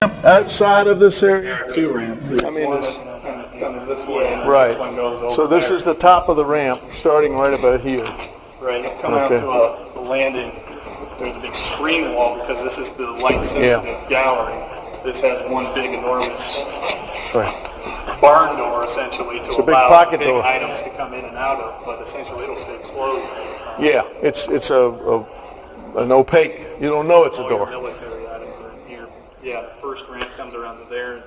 Outside of this area? Two ramps. I mean, one comes this way, and then right. this one goes over So this there. is the top of the ramp, starting right about here. Right, you come out to a landing. There's a big screen wall because this is the light-sensitive gallery. This has one big, enormous barn door, essentially, to allow big items to come in and out of, but essentially it'll stay closed. Yeah, it's an opaque. You don't know it's a door. Military items are in here. Yeah, the first ramp comes around to there.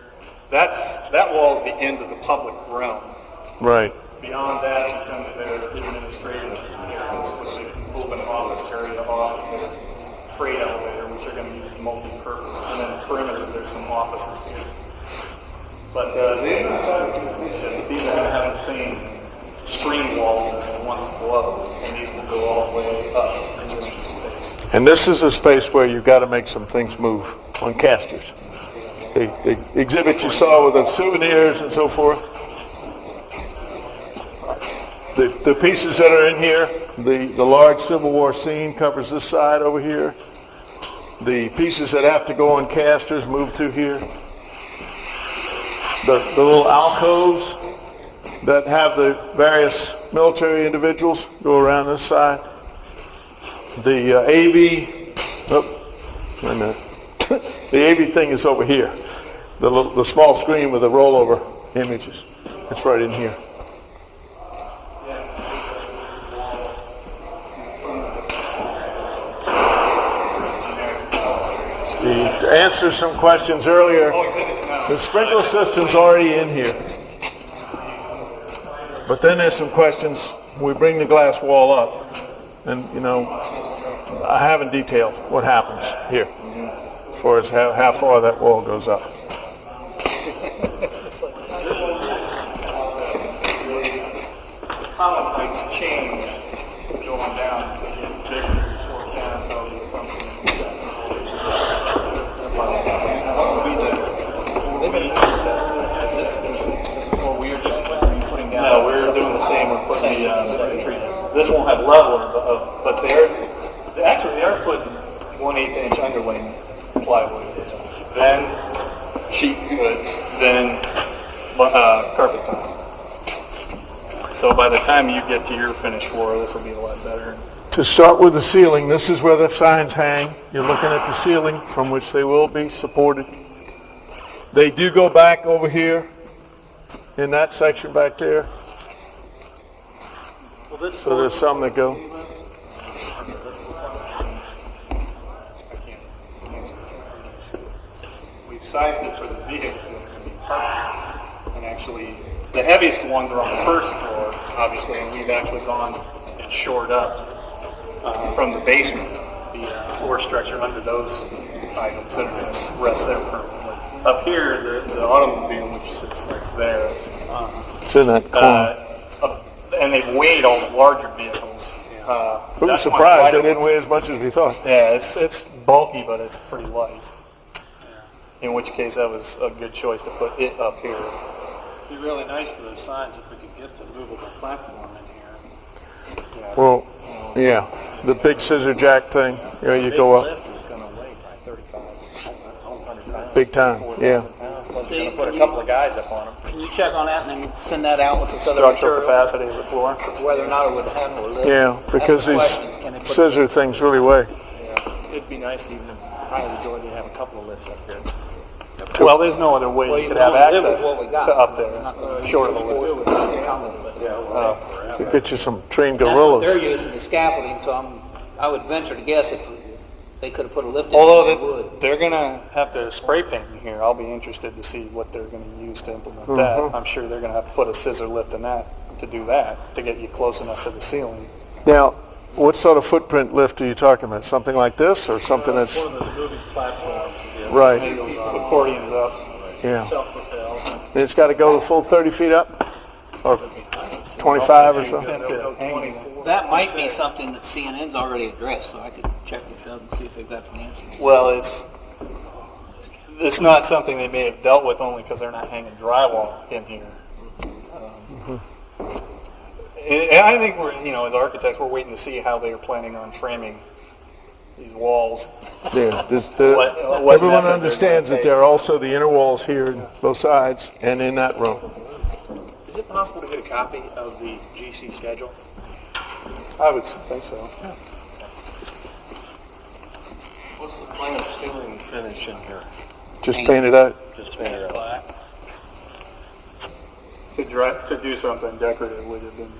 That wall is the end of the public realm. Right. Beyond that, you come to their administrative areas, which they can move an office area off of their freight elevator, which are going to use as multi-purpose. And then the perimeter, there's some offices here. But these are going to have the same screen walls as the ones below, and these will go all the way up into this space. And this is a space where you've got to make some things move on casters. The exhibit you saw with the souvenirs and so forth. The pieces that are in here, the large Civil War scene covers this side over here. The pieces that have to go on casters move through here. The little alcoves that have the various military individuals go around this side. The AV, wait a minute. The AV thing is over here. The small screen with the rollover images. It's right in here. To answer some questions earlier, the sprinkler system's already in here. But then there's some questions. We bring the glass wall up, and I haven't detailed what happens here, as far as how far that wall goes up. Common heights change going down to get bigger before it can sell you something. No, we're doing the same. We're putting the tree. This won't have leveler, but they are putting 1/8 inch underlayment plywood, then sheet goods, then carpet tile. So by the time you get to your finished floor, this will be a lot better. To start with the ceiling, this is where the signs hang. You're looking at the ceiling from which they will be supported. They do go back over here in that section back there. So there's some that go. We've sized it for the vehicles that are going to be parked. And actually, the heaviest ones are on the first floor, obviously, and we've actually gone and shored up from the basement the floor structure under those items that are going to rest there permanently. Up here, there's an automobile which sits like there. It's in that corner. And they've weighed all the larger vehicles. We were surprised they didn't weigh as much as we thought. Yeah, it's bulky, but it's pretty light. In which case, that was a good choice to put it up here. It'd be really nice for those signs if we could get the movable platform in here. Yeah. Well, yeah, the big scissor jack thing. There you go up. Lift is going to weigh like 35. That's 100 pounds. Big time, yeah. Plus we're going to put a couple of guys up on them. Can you check on that and then send that out with this other Structural material? capacity of the floor. Whether or not it would handle a lift? Yeah, because these scissor things really weigh. Yeah. It'd be nice even if highly enjoyed to have a couple of lifts up there. Well, there's no other way you could have access to up there, Not short of the lift. To get you some trained That's what they're gorillas. using, the scaffolding, so I would venture to guess if they could have put a lift in, Although they would. they're going to have to spray paint in here. I'll be interested to see what they're going to use to implement that. I'm sure they're going to have to put a scissor lift in that to do that, to get you close enough to the ceiling. Now, what sort of footprint lift are you talking about? Something like this or something that's... One of the moving platforms. Right. Maybe accordions up. Yeah. Self-propelled. And it's got to go the full 30 feet up? Or 25 or so? That might be something that CNN's already addressed, so I could check with them and see if they've got the answer. Well, it's not something they may have dealt with only because they're not hanging drywall in here. And I think we're, as architects, we're waiting to see how they're planning on framing these walls. Yeah, What everyone method understands they're that gonna there are also the inner walls here, on both sides, and in that room. Is it possible to get a copy of the GC schedule? I would think so. What's the plan of ceiling finish in here? Just paint it out. Just paint it black? To do something decorative would have been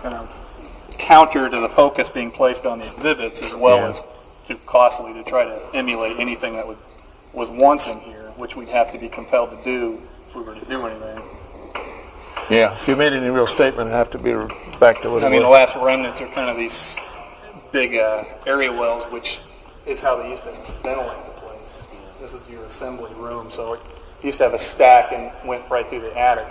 kind of counter to the focus being placed on the exhibits, as well as too costly to try to emulate anything that was once in here, which we'd have to be compelled to do if we were to do anything. Yeah, if you made any real statement, it'd have to be back to what it I mean, the was. last remnants are kind of these big area wells, which is how they used to ventilate the place. This is your assembly room, so it used to have a stack and went right through the attic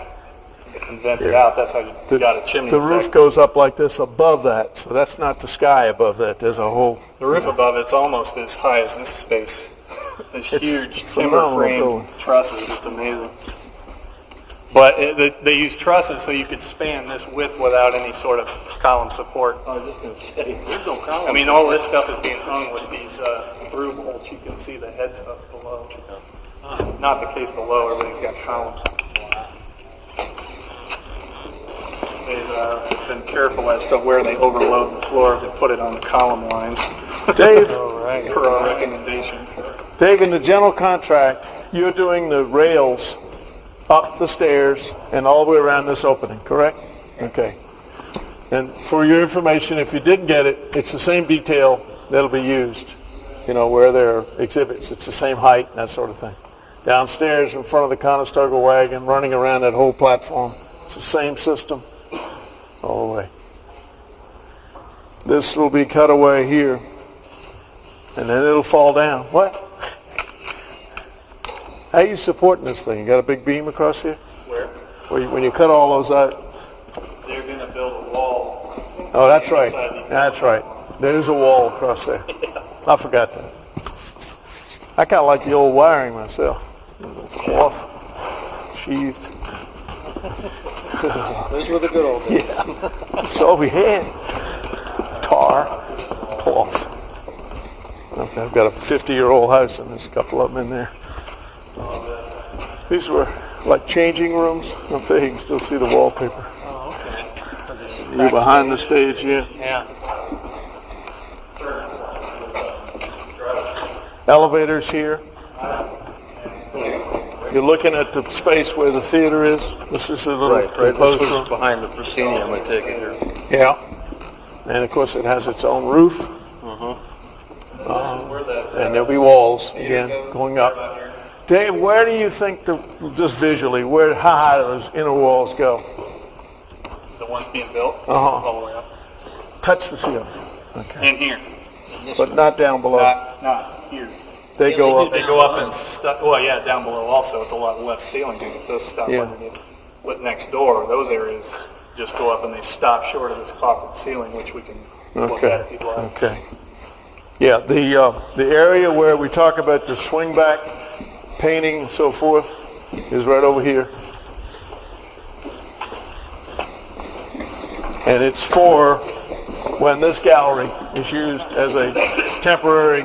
and vented out. That's how you got a chimney The effect. roof goes up like this above that, so that's not the sky above that. There's a whole... The roof above it's almost as high as this space. There's huge timber phenomenal frame building. trusses. It's amazing. But they use trusses so you could span this width without any sort of column support. I was just going to say, there's no column. I mean, all this stuff is being hung with these through bolts. You can see the head stuff below. Not the case below. Everything's got columns. They've been careful as to where they overload the floor to put it on the column lines. Dave, For our recommendation. Dave, in the general contract, you're doing the rails up the stairs and all the way around this opening, correct? Okay. And for your information, if you didn't get it, it's the same detail that'll be used, where there are exhibits. It's the same height and that sort of thing. Downstairs in front of the Conestoga wagon, running around that whole platform. It's the same system all the way. This will be cut away here, and then it'll fall down. What? How are you supporting this thing? You got a big beam across here? Where? When you cut all those out? They're going to build a wall. Oh, that's right. That's right. There's a wall across there. I forgot that. I kind of like the old wiring myself. Cloth, sheathed. Those were the good old days. Yeah, that's all we had. Tar, cloth. Okay, I've got a 50-year-old house and there's a couple of them in there. These were like changing rooms up there. You can still see the wallpaper. Oh, okay. You're behind the stage, yeah. Yeah. Elevators here. You're looking at the space where the theater is. This is a little Right. composed This was room. behind the proscenium, I take it here. Yeah. And of course it has its own roof. Where the And there'll be walls again going up. Dave, where do you think just visually, how high those inner walls go? the ones being built all the way up. Touch the ceiling. Okay. In here. But not down below. Not here. They go up. They go up and down below also. It's a lot less ceiling than this stuff Yeah. underneath. But next door, those areas just go up and they stop short of this coppered ceiling, which we can look Okay. at if you'd like. Okay. Yeah, the area where we talk about the swing back painting and so forth is right over here. And it's for when this gallery is used as a temporary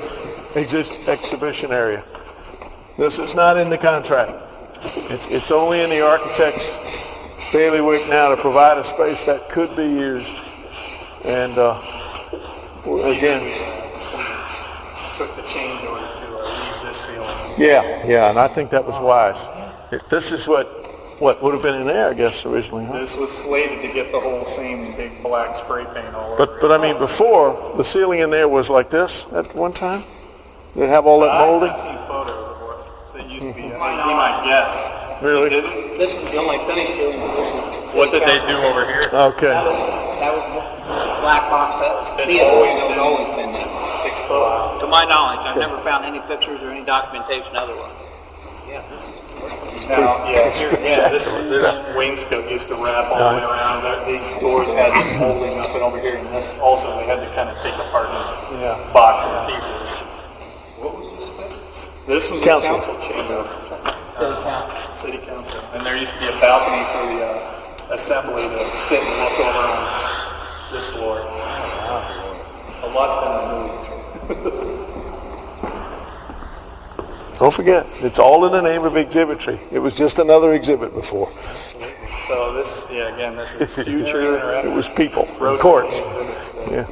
exhibition area. This is not in the contract. It's only in the architect's bailiwick now to provide a space that could be used. And again, Took the change order to leave this ceiling. yeah, and I think that was wise. This is what would have been in there, I guess, originally, huh? This was slated to get the whole same big black spray paint all over But I mean, before, the ceiling in there was like this at one time? Did it have all that molding? I've seen photos of what it used to be. He might guess. Really? This was the only finished ceiling, but this was... What did they do over here? Okay. That was black box. That theater has always been there. Exposed. To my knowledge, I've never found any pictures or any documentation otherwise. Yeah, this is... Now, this wainscot used to wrap all the way around. These doors had this molding up and over here, and this also they had to kind of take apart and box in pieces. What was this? This was Council. a council chamber. City council. And there used to be a balcony for the assembly to sit and look over on this floor. A lot's been removed. Don't forget, it's all in the name of exhibitry. It was just another exhibit before. So this, yeah, again, this is future interactive. It was people, rotating courts. exhibits. Yeah.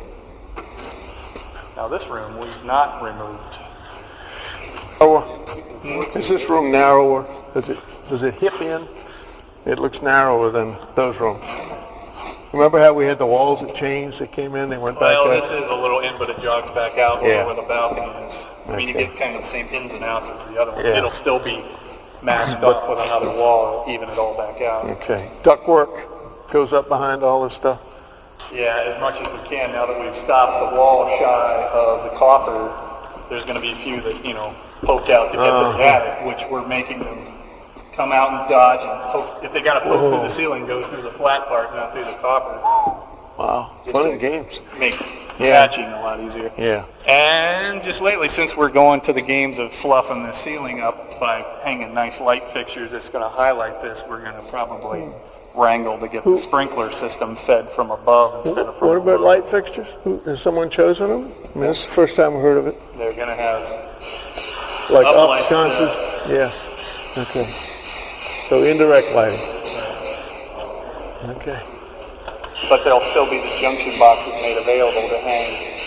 Now this room we've not removed. Is this room narrower? Does it hip in? It looks narrower than those rooms. Remember how we had the walls that changed that came in? They went back Well, there? this is a little in, but it jogs back out Yeah. where the balcony is. I mean, you Okay. get kind of the same ins and outs as the other one. Yeah. It'll still be masked up with another wall, even it all back out. Okay. Ductwork goes up behind all this stuff? Yeah, as much as we can. Now that we've stopped the wall shy of the copper, there's going to be a few that, poke out to get to the attic, which we're making them come out and dodge and poke. If they got to poke through the ceiling, go through the flat part, not through the copper. Wow. Fun and games. Make Yeah. patching a lot easier. Yeah. And just lately, since we're going to the games of fluffing the ceiling up by hanging nice light fixtures that's going to highlight this, we're going to probably wrangle to get the sprinkler system fed from above instead of from What about below. light fixtures? Has someone chosen them? I mean, this is the first time I've heard of it. They're going to have Like Uplight, ups, sconces? Yeah. Okay. So indirect lighting. Okay. but there'll still be the junction boxes made available to hang.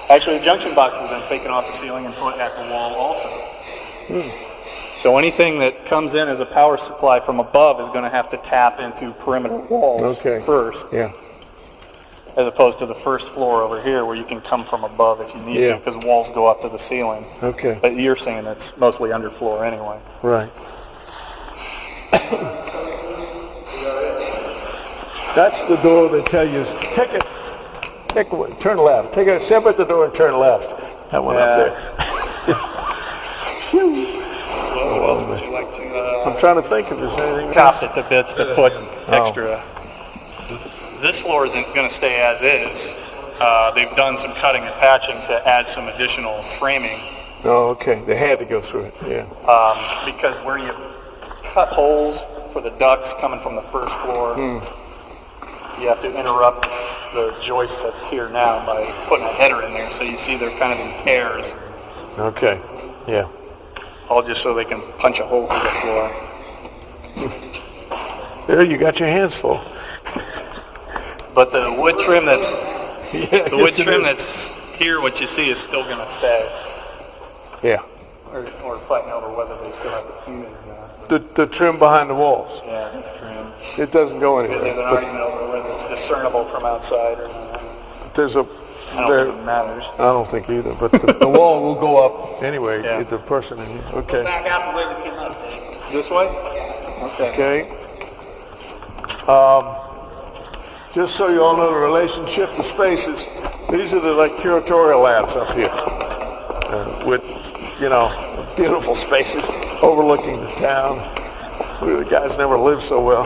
Actually, the junction box has been taken off the ceiling and put at the wall also. So anything that comes in as a power supply from above is going to have to tap into perimeter walls first, Yeah. as opposed to the first floor over here where you can come from above if you need Yeah. to, because walls go up to the ceiling. Okay. But you're saying it's mostly underfloor anyway. Right. That's the door they tell you, take it, turn left. Take a step at the door and turn left. That one up there. Phew. What else would you like to... I'm trying to think if there's anything chopped it to bits to put extra. This floor isn't going to stay as is. They've done some cutting and patching to add some additional framing. Oh, okay. They had to go through it, yeah. Because where you cut holes for the ducts coming from the first floor, you have to interrupt the joist that's here now by putting a header in there. So you see they're kind of in pairs, Okay, yeah. all just so they can punch a hole through the floor. There, you got your hands full. But the wood trim that's Yeah, the wood trim that's here, what you see is still going to stay. Yeah. Or fighting over whether they still have the fuming or not. The trim behind the walls. Yeah, this trim. It doesn't go There's anywhere. an argument over whether it's discernible from outside or not. But there's a. I don't There, think it matters. I don't think either. But the wall will go up anyway. Yeah. Get the person in here. Okay. Back out the way we came up, Dave. This way? Okay. Okay. Just so you all know the relationship to spaces, these are the like curatorial labs up here with, beautiful spaces overlooking the town. The guys never lived so well.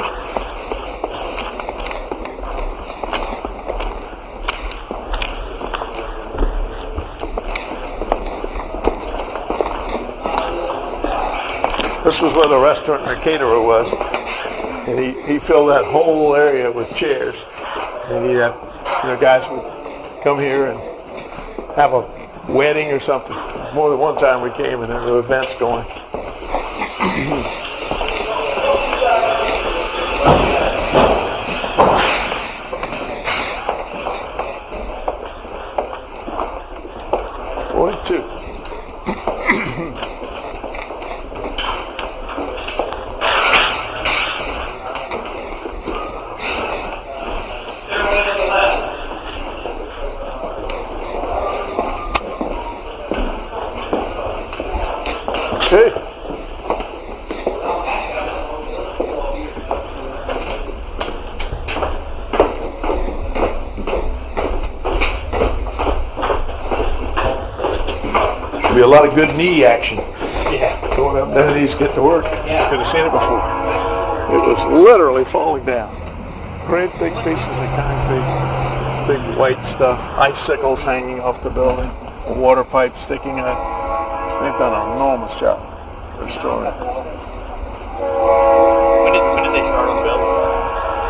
This was where the restaurant and the caterer was. And he filled that whole area with chairs. And he had, guys would come here and have a wedding or something. More than one time we came and there were events going. Okay. Be a lot of good knee action. Yeah. Going up there, knees get to work. Yeah. Could have seen it before. It was literally falling down. Great big pieces of concrete, big white stuff, icicles hanging off the building, a water pipe sticking out. They've done an enormous job restoring it. When did they start on the building?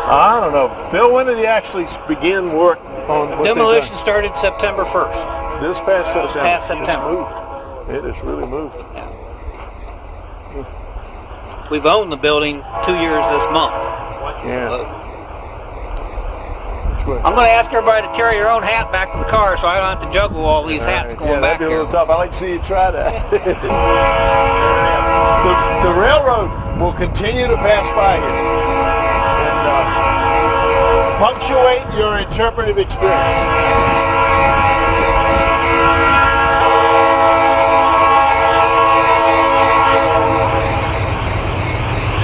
I don't know. Bill, when did he actually begin work on what Demolition started September 1st. This past September. past September. It's moved. It has really moved. Yeah. we've owned the building 2 years this month. Yeah. I'm going to ask everybody to carry your own hat back to the car so I don't have to juggle all these hats going Yeah, back that'd be a here. little tough. I'd like to see you try that. the railroad will continue to pass by here and punctuate your interpretive experience.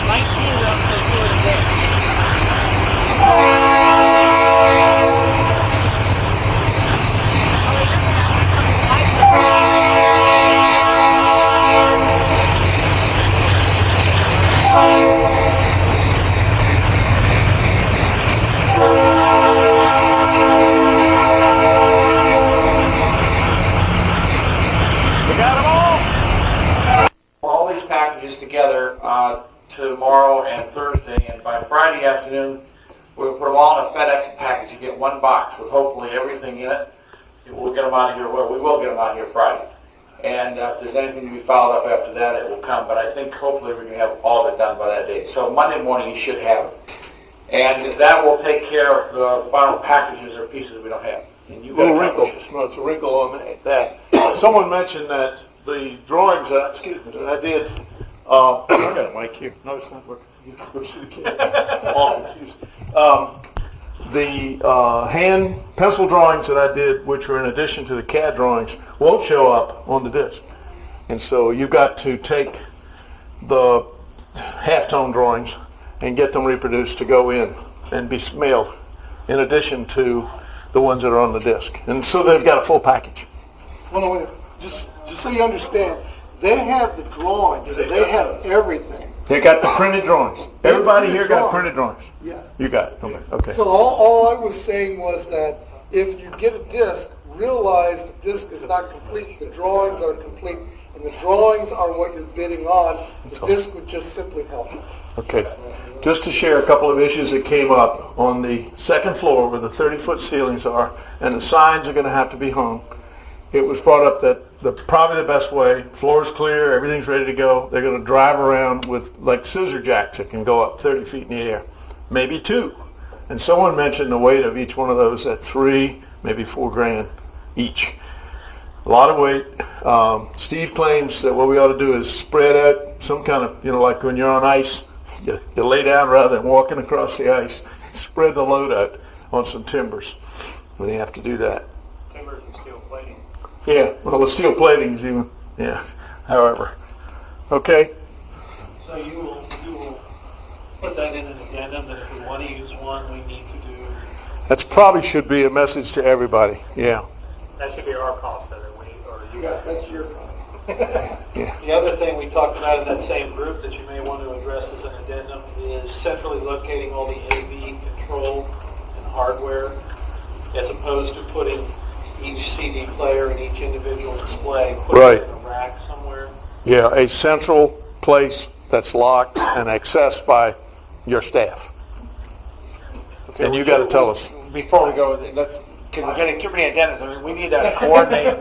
19 of them so good today. We got them all. All these packages together tomorrow and Thursday, and by Friday afternoon, we'll put them all in a FedEx package. You get one box with hopefully everything in it. We'll get them out of here. Well, we will get them out of here Friday. And if there's anything to be followed up after that, it will come. But I think hopefully we're going to have all of it done by that date. So Monday morning you should have it. And that will take care of the final packages or pieces we don't have. And you've got Little a wrinkle. couple. No, it's a wrinkle on that. Someone mentioned that the drawings that I did. I got a mic here. No, it's not working. You can go see the kid. All confused. The hand pencil drawings that I did, which are in addition to the CAD drawings, won't show up on the disc. And so you've got to take the halftone drawings and get them reproduced to go in and be mailed in addition to the ones that are on the disc. And so they've got a full package. Well, wait, just so you understand, they have the drawings, so they have everything. They got the printed drawings. Everybody here got printed drawings. Yes. You got it. Okay. So all I was saying was that if you get a disc, realize the disc is not complete. The drawings are complete, and the drawings are what you're bidding on. The disc would just simply help. Okay. Just to share a couple of issues that came up on the second floor where the 30-foot ceilings are, and the signs are going to have to be hung. It was brought up that probably the best way, floor's clear, everything's ready to go. They're going to drive around with like scissor jacks that can go up 30 feet in the air, maybe 2. And someone mentioned the weight of each one of those at $3, maybe $4 each. A lot of weight. Steve claims that what we ought to do is spread out some kind of, like when you're on ice, you lay down rather than walking across the ice. Spread the load out on some timbers when you have to do that. Timbers and steel plating. Yeah, well, the steel plating is even, however. Okay? So you will put that in an addendum that if we want to use one, we need to do. That probably should be a message to everybody. Yeah. That should be our cost that we, or you Yes, guys. that's your problem. The other thing we talked about in that same group that you may want to address as an addendum is centrally locating all the AV control and hardware, as opposed to putting each CD player in each individual display, put Right. it in a rack somewhere. Yeah, a central place that's locked and accessed by your staff. And you got to tell us. Before we go, can we get too many addendums? I mean, we need to coordinate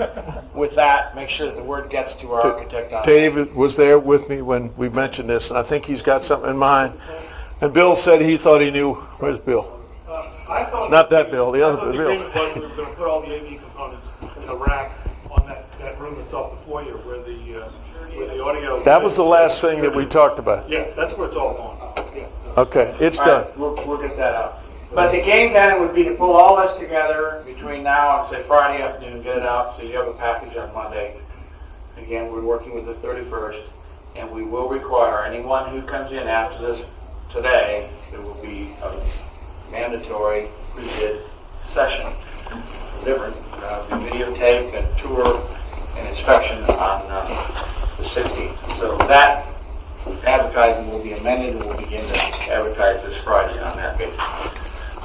with that, make sure that the word gets to our architect on it. Dave was there with me when we mentioned this, and I think he's got something in mind. And Bill said he thought he knew. Where's Bill? I thought Not that Bill, the other the Bill. agreement was we were going to put all the AV components in a rack on that room itself, the foyer, where the audio. That was the last thing that we talked about. Yeah, that's where it's all going. Yeah. Okay, it's All done. right, we'll get that out. But the game then would be to pull all this together between now and say Friday afternoon, get it out so you have a package on Monday. Again, we're working with the 31st, and we will require anyone who comes in after this today, there will be a mandatory pre-bid session delivered, the videotape and tour and inspection on the 16th. So that advertising will be amended and we'll begin to advertise this Friday on that basis.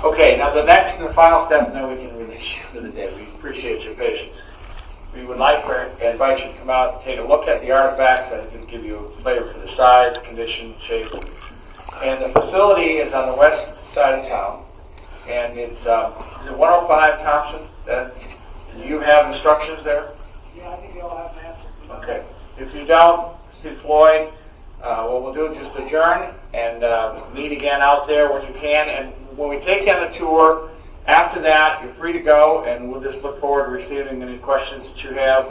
Okay, now the next and the final step, now we can release you for the day. We appreciate your patience. We would like to invite you to come out and take a look at the artifacts. I can give you a flavor for the size, condition, shape. And the facility is on the west side of town. And it's 105 Thompson. Do you have instructions there? Yeah, I think they all have maps. Okay. If you don't, see Floyd. what we'll do is just adjourn and meet again out there when you can. And when we take you on the tour, after that, you're free to go, and we'll just look forward to receiving any questions that you have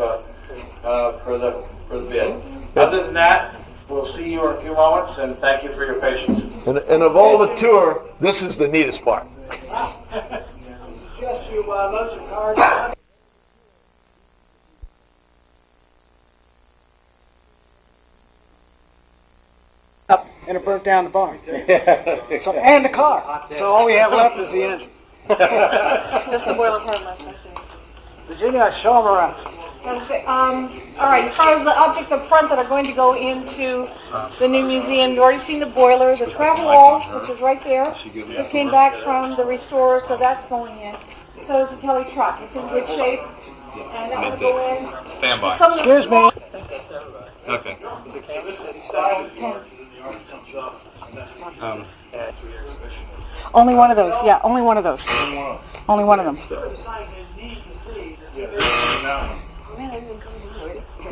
for the bid. Other than that, we'll see you in a few moments, and thank you for your patience. And of all the tour, this is the neatest part. Suggest you load your cars. And it burnt down the barn. So, and the car. So all we have left is the engine. Just the boiler part left, I think. Virginia, show them around. All right, as far as the objects up front that are going to go into the new museum, you've already seen the boiler, the travel wall, which is right there. Just came back from the restorer, so that's going in. So is the Kelly truck. It's in good shape, and that will go in. Stand by. Excuse me. Okay. Only one of those. Yeah, only one of those. Only one of them.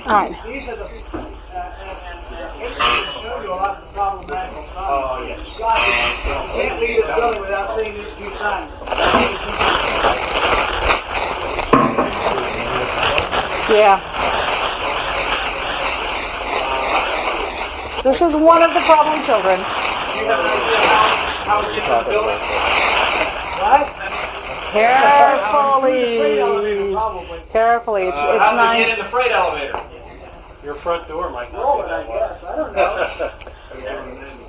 All right. These are the show you a lot of the problematic signs. Oh, yes. You can't leave this building without seeing these two signs. Yeah. This is one of the problem children. Do you have an idea how it gets in the building? What? Carefully. Probably. Carefully. It's How do we get nine. in the freight elevator? Your front door might not Roll be it, I that wide. guess. I don't know.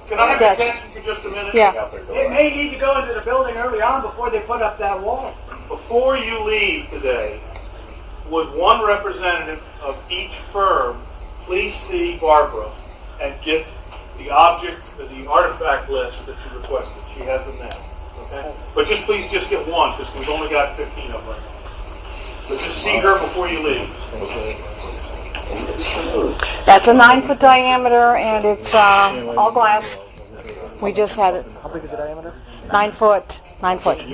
Can I have Yes. your attention for just a minute? Yeah. They may need to go into the building early on before they put up that wall. Before you leave today, would one representative of each firm please see Barbara and get the artifact list that you requested? She has them now. Okay? But please get one, because we've only got 15 of them right now. But just see her before you leave. That's a 9-foot diameter, and it's all glass. We just had it. How big is the diameter? 9 foot. 9 foot.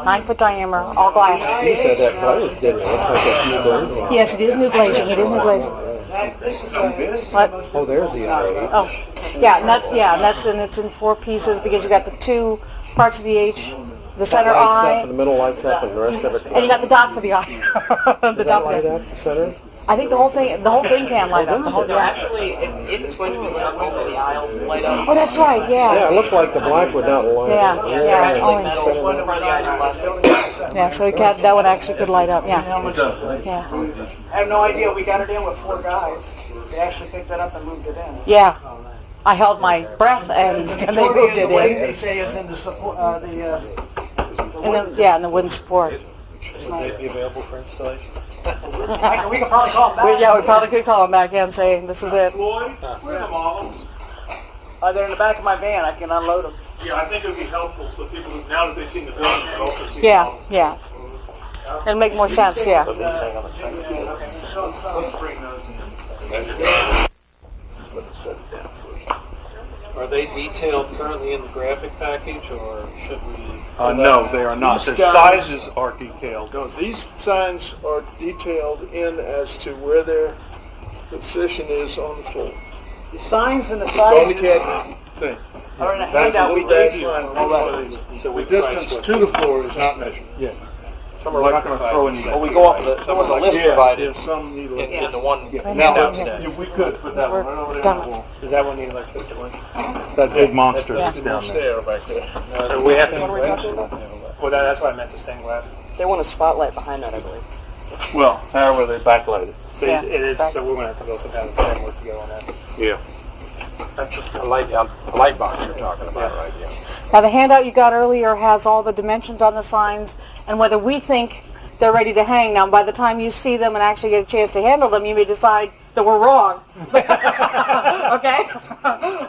9 foot diameter, all glass. You said that glaze, didn't it? Looks like that's new glazing. Yes, it is new glazing. It is new glazing. What? Oh, there's the other. Oh, yeah, and it's in 4 pieces because you got the 2 parts of the H, the center Lights up, eye, and the middle lights up, and the rest of it. and you got the dot for the eye. The Does that dot light for up the center? I think the whole thing can light up. The whole, yeah. Actually, if it's going to be lit up, the aisle light up. Oh, that's right. Yeah, Yeah. it looks like the black would not light. Yeah, up. yeah, Actually, oh, metal in front of the aisle glass. Yeah. So that one actually could light up. Yeah. Yeah. I have no idea. We got it in with 4 guys. They actually picked it up and moved it in. Yeah. I held my breath and they moved it They in. say is in the support. And the wooden support. Would they be available for installation? We can probably call them back. We probably could call them back in and say, this is it. Floyd, where are the models? They're in the back of my van. I can unload them. Yeah, I think it would be helpful so people, now that they've seen the building, can also see the Yeah, models. yeah. It'll make more sense, yeah. Let's bring those in. Are they detailed currently in the graphic package, or should we? No, they are not. Their sizes are detailed. No, these signs are detailed in as to where their position is on the floor. The signs and the It's on the sizes cabinet thing. are in a That's a handout we little dash gave you. line already. So we The distance to the floor is not measured. Yeah. We're not going to throw any. Well, we go off the, there was a list provided Yeah, some need in the one Now, handout today. If we could put that one right over there. Done on the wall. Does that one need electricity? That big monster Yeah. that's down there. There, back there. So we have to. Well, that's why I meant the stained glass. They want a spotlight behind that, I believe. Well, however they backlight it. So Yeah, it is. back- So we're going to have to go some kind of framework to go on that. Yeah. A light box you're talking about, right? Yeah. Now, the handout you got earlier has all the dimensions on the signs and whether we think they're ready to hang. Now, by the time you see them and actually get a chance to handle them, you may decide that we're wrong. Okay?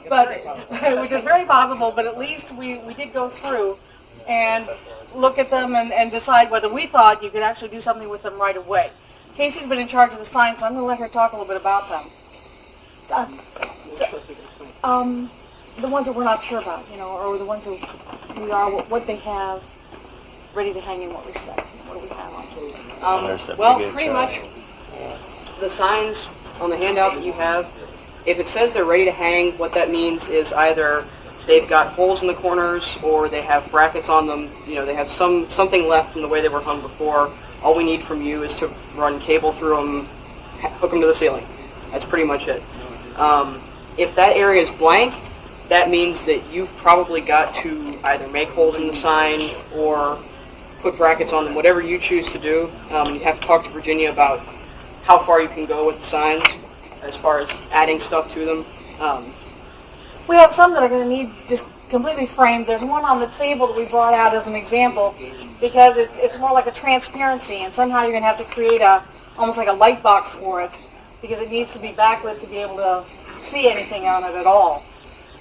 But, which is very possible, but at least we did go through and look at them and decide whether we thought you could actually do something with them right away. Casey's been in charge of the signs, so I'm going to let her talk a little bit about them. The ones that we're not sure about, or the ones that we are, what they have ready to hang in what respect. What do we have on? Well, pretty much the signs on the handout that you have, If it says they're ready to hang, what that means is either they've got holes in the corners or they have brackets on them. You know, they have something left from the way they were hung before. All we need from you is to run cable through them, hook them to the ceiling. That's pretty much it. If that area is blank, that means that you've probably got to either make holes in the sign or put brackets on them, whatever you choose to do. You have to talk to Virginia about how far you can go with the signs as far as adding stuff to them. We have some that are going to need just completely framed. There's one on the table that we brought out as an example because it's more like a transparency, and somehow you're going to have to create almost like a light box for it because it needs to be backlit to be able to see anything on it at all.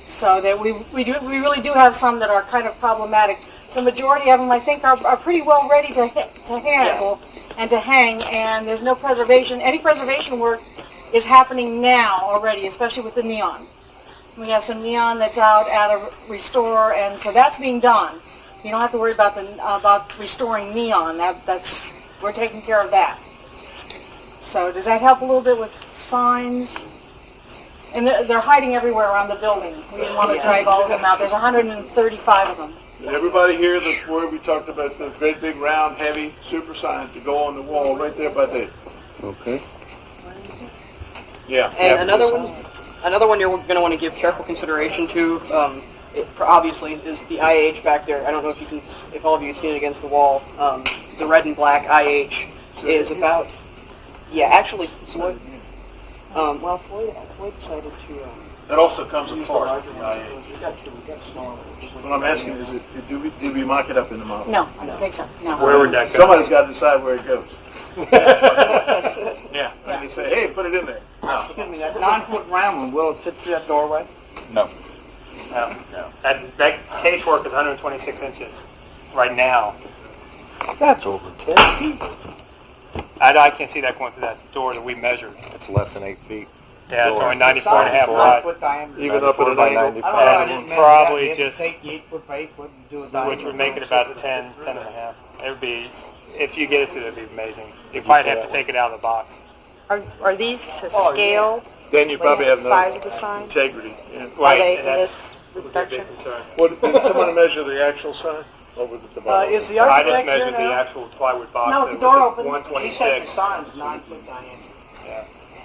So that we really do have some that are kind of problematic. The majority of them, I think, are pretty well ready to handle and to hang, and there's no preservation. Any preservation work is happening now already, especially with the neon. We have some neon that's out at a restore, and so that's being done. You don't have to worry about restoring neon. We're taking care of that. So does that help a little bit with signs? And they're hiding everywhere around the building. We didn't want to drag all of them out. There's 135 of them. Did everybody hear the word we talked about, the great big round heavy super sign to go on the wall right there by the... Okay. Yeah. And another one you're going to want to give careful consideration to, obviously, is the IH back there. I don't know if all of you have seen it against the wall. The red and black IH is about, actually, Floyd decided to... That also comes apart. What I'm asking is, did we mark it up in the model? No, I don't think so. No. Where would that go? Somebody's got to decide where it goes. Yeah. And you say, hey, put it in there. No. Excuse me, that 9-foot round one, will it fit through that doorway? No. That casework is 126 inches right now. That's over 10 feet. I can't see that going through that door that we measured. It's less than 8 feet. Yeah, it's only 94 and a half wide. Even up at an angle? And probably just, take 8 foot by 8 foot and do a which diagonal. would make it about 10 and a half. It would be, if you get it through, it would be amazing. You probably have to take it out of the box. Are these to scale? Then you probably have no size of the sign? integrity. Yeah. Are they and in that's this would be a big inspection? concern. What, did someone measure the actual sign? Or was it the bottom? Is the I architect just measured here the now? actual plywood box. No, It the was door at open. He said the 126. sign's 9 foot diameter. Yeah.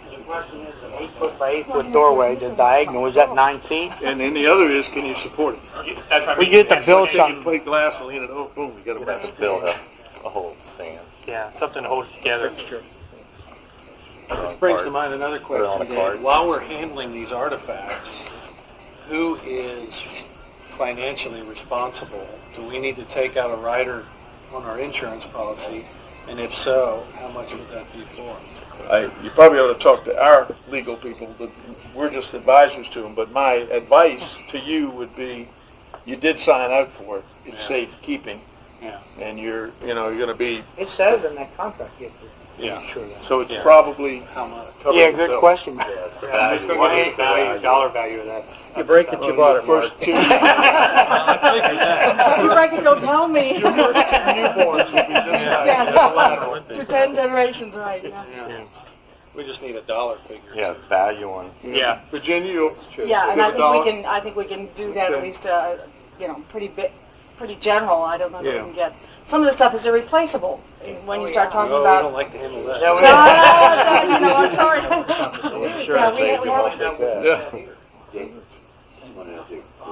The question is, an 8 foot by 8 foot doorway, the diagonal, is that 9 feet? And then the other is, can you support it? That's right. We get to build Take and something. plate glass and lean it over, boom, you got a Let's box. build a whole stand. Yeah, something to hold it together. Which brings to mind another Put it on question, a card. Dave. While we're handling these artifacts, who is financially responsible? Do we need to take out a rider on our insurance policy? And if so, how much would that be for? You probably ought to talk to our legal people, but we're just advisors to them. But my advice to you would be, you did sign out for it. It's safe keeping. Yeah. And you're going to be, It says in that contract, it's so it's probably How much? covering Yeah, good itself. question. It's going to give you the dollar value of that. You break it, you bought it, Mark. First two You reckon you'll tell me? newborns will be this size. To 10 generations, right. Yeah. Yeah. We just need a dollar figure. Yeah, value on. Yeah. Virginia, you'll Yeah, and give a dollar? I think we can do that at Okay. least, pretty general. I don't know if we Yeah. can get. Some of the stuff is irreplaceable when you start talking Oh, we about. don't like to handle that. No, I'm sorry. Yeah, we have.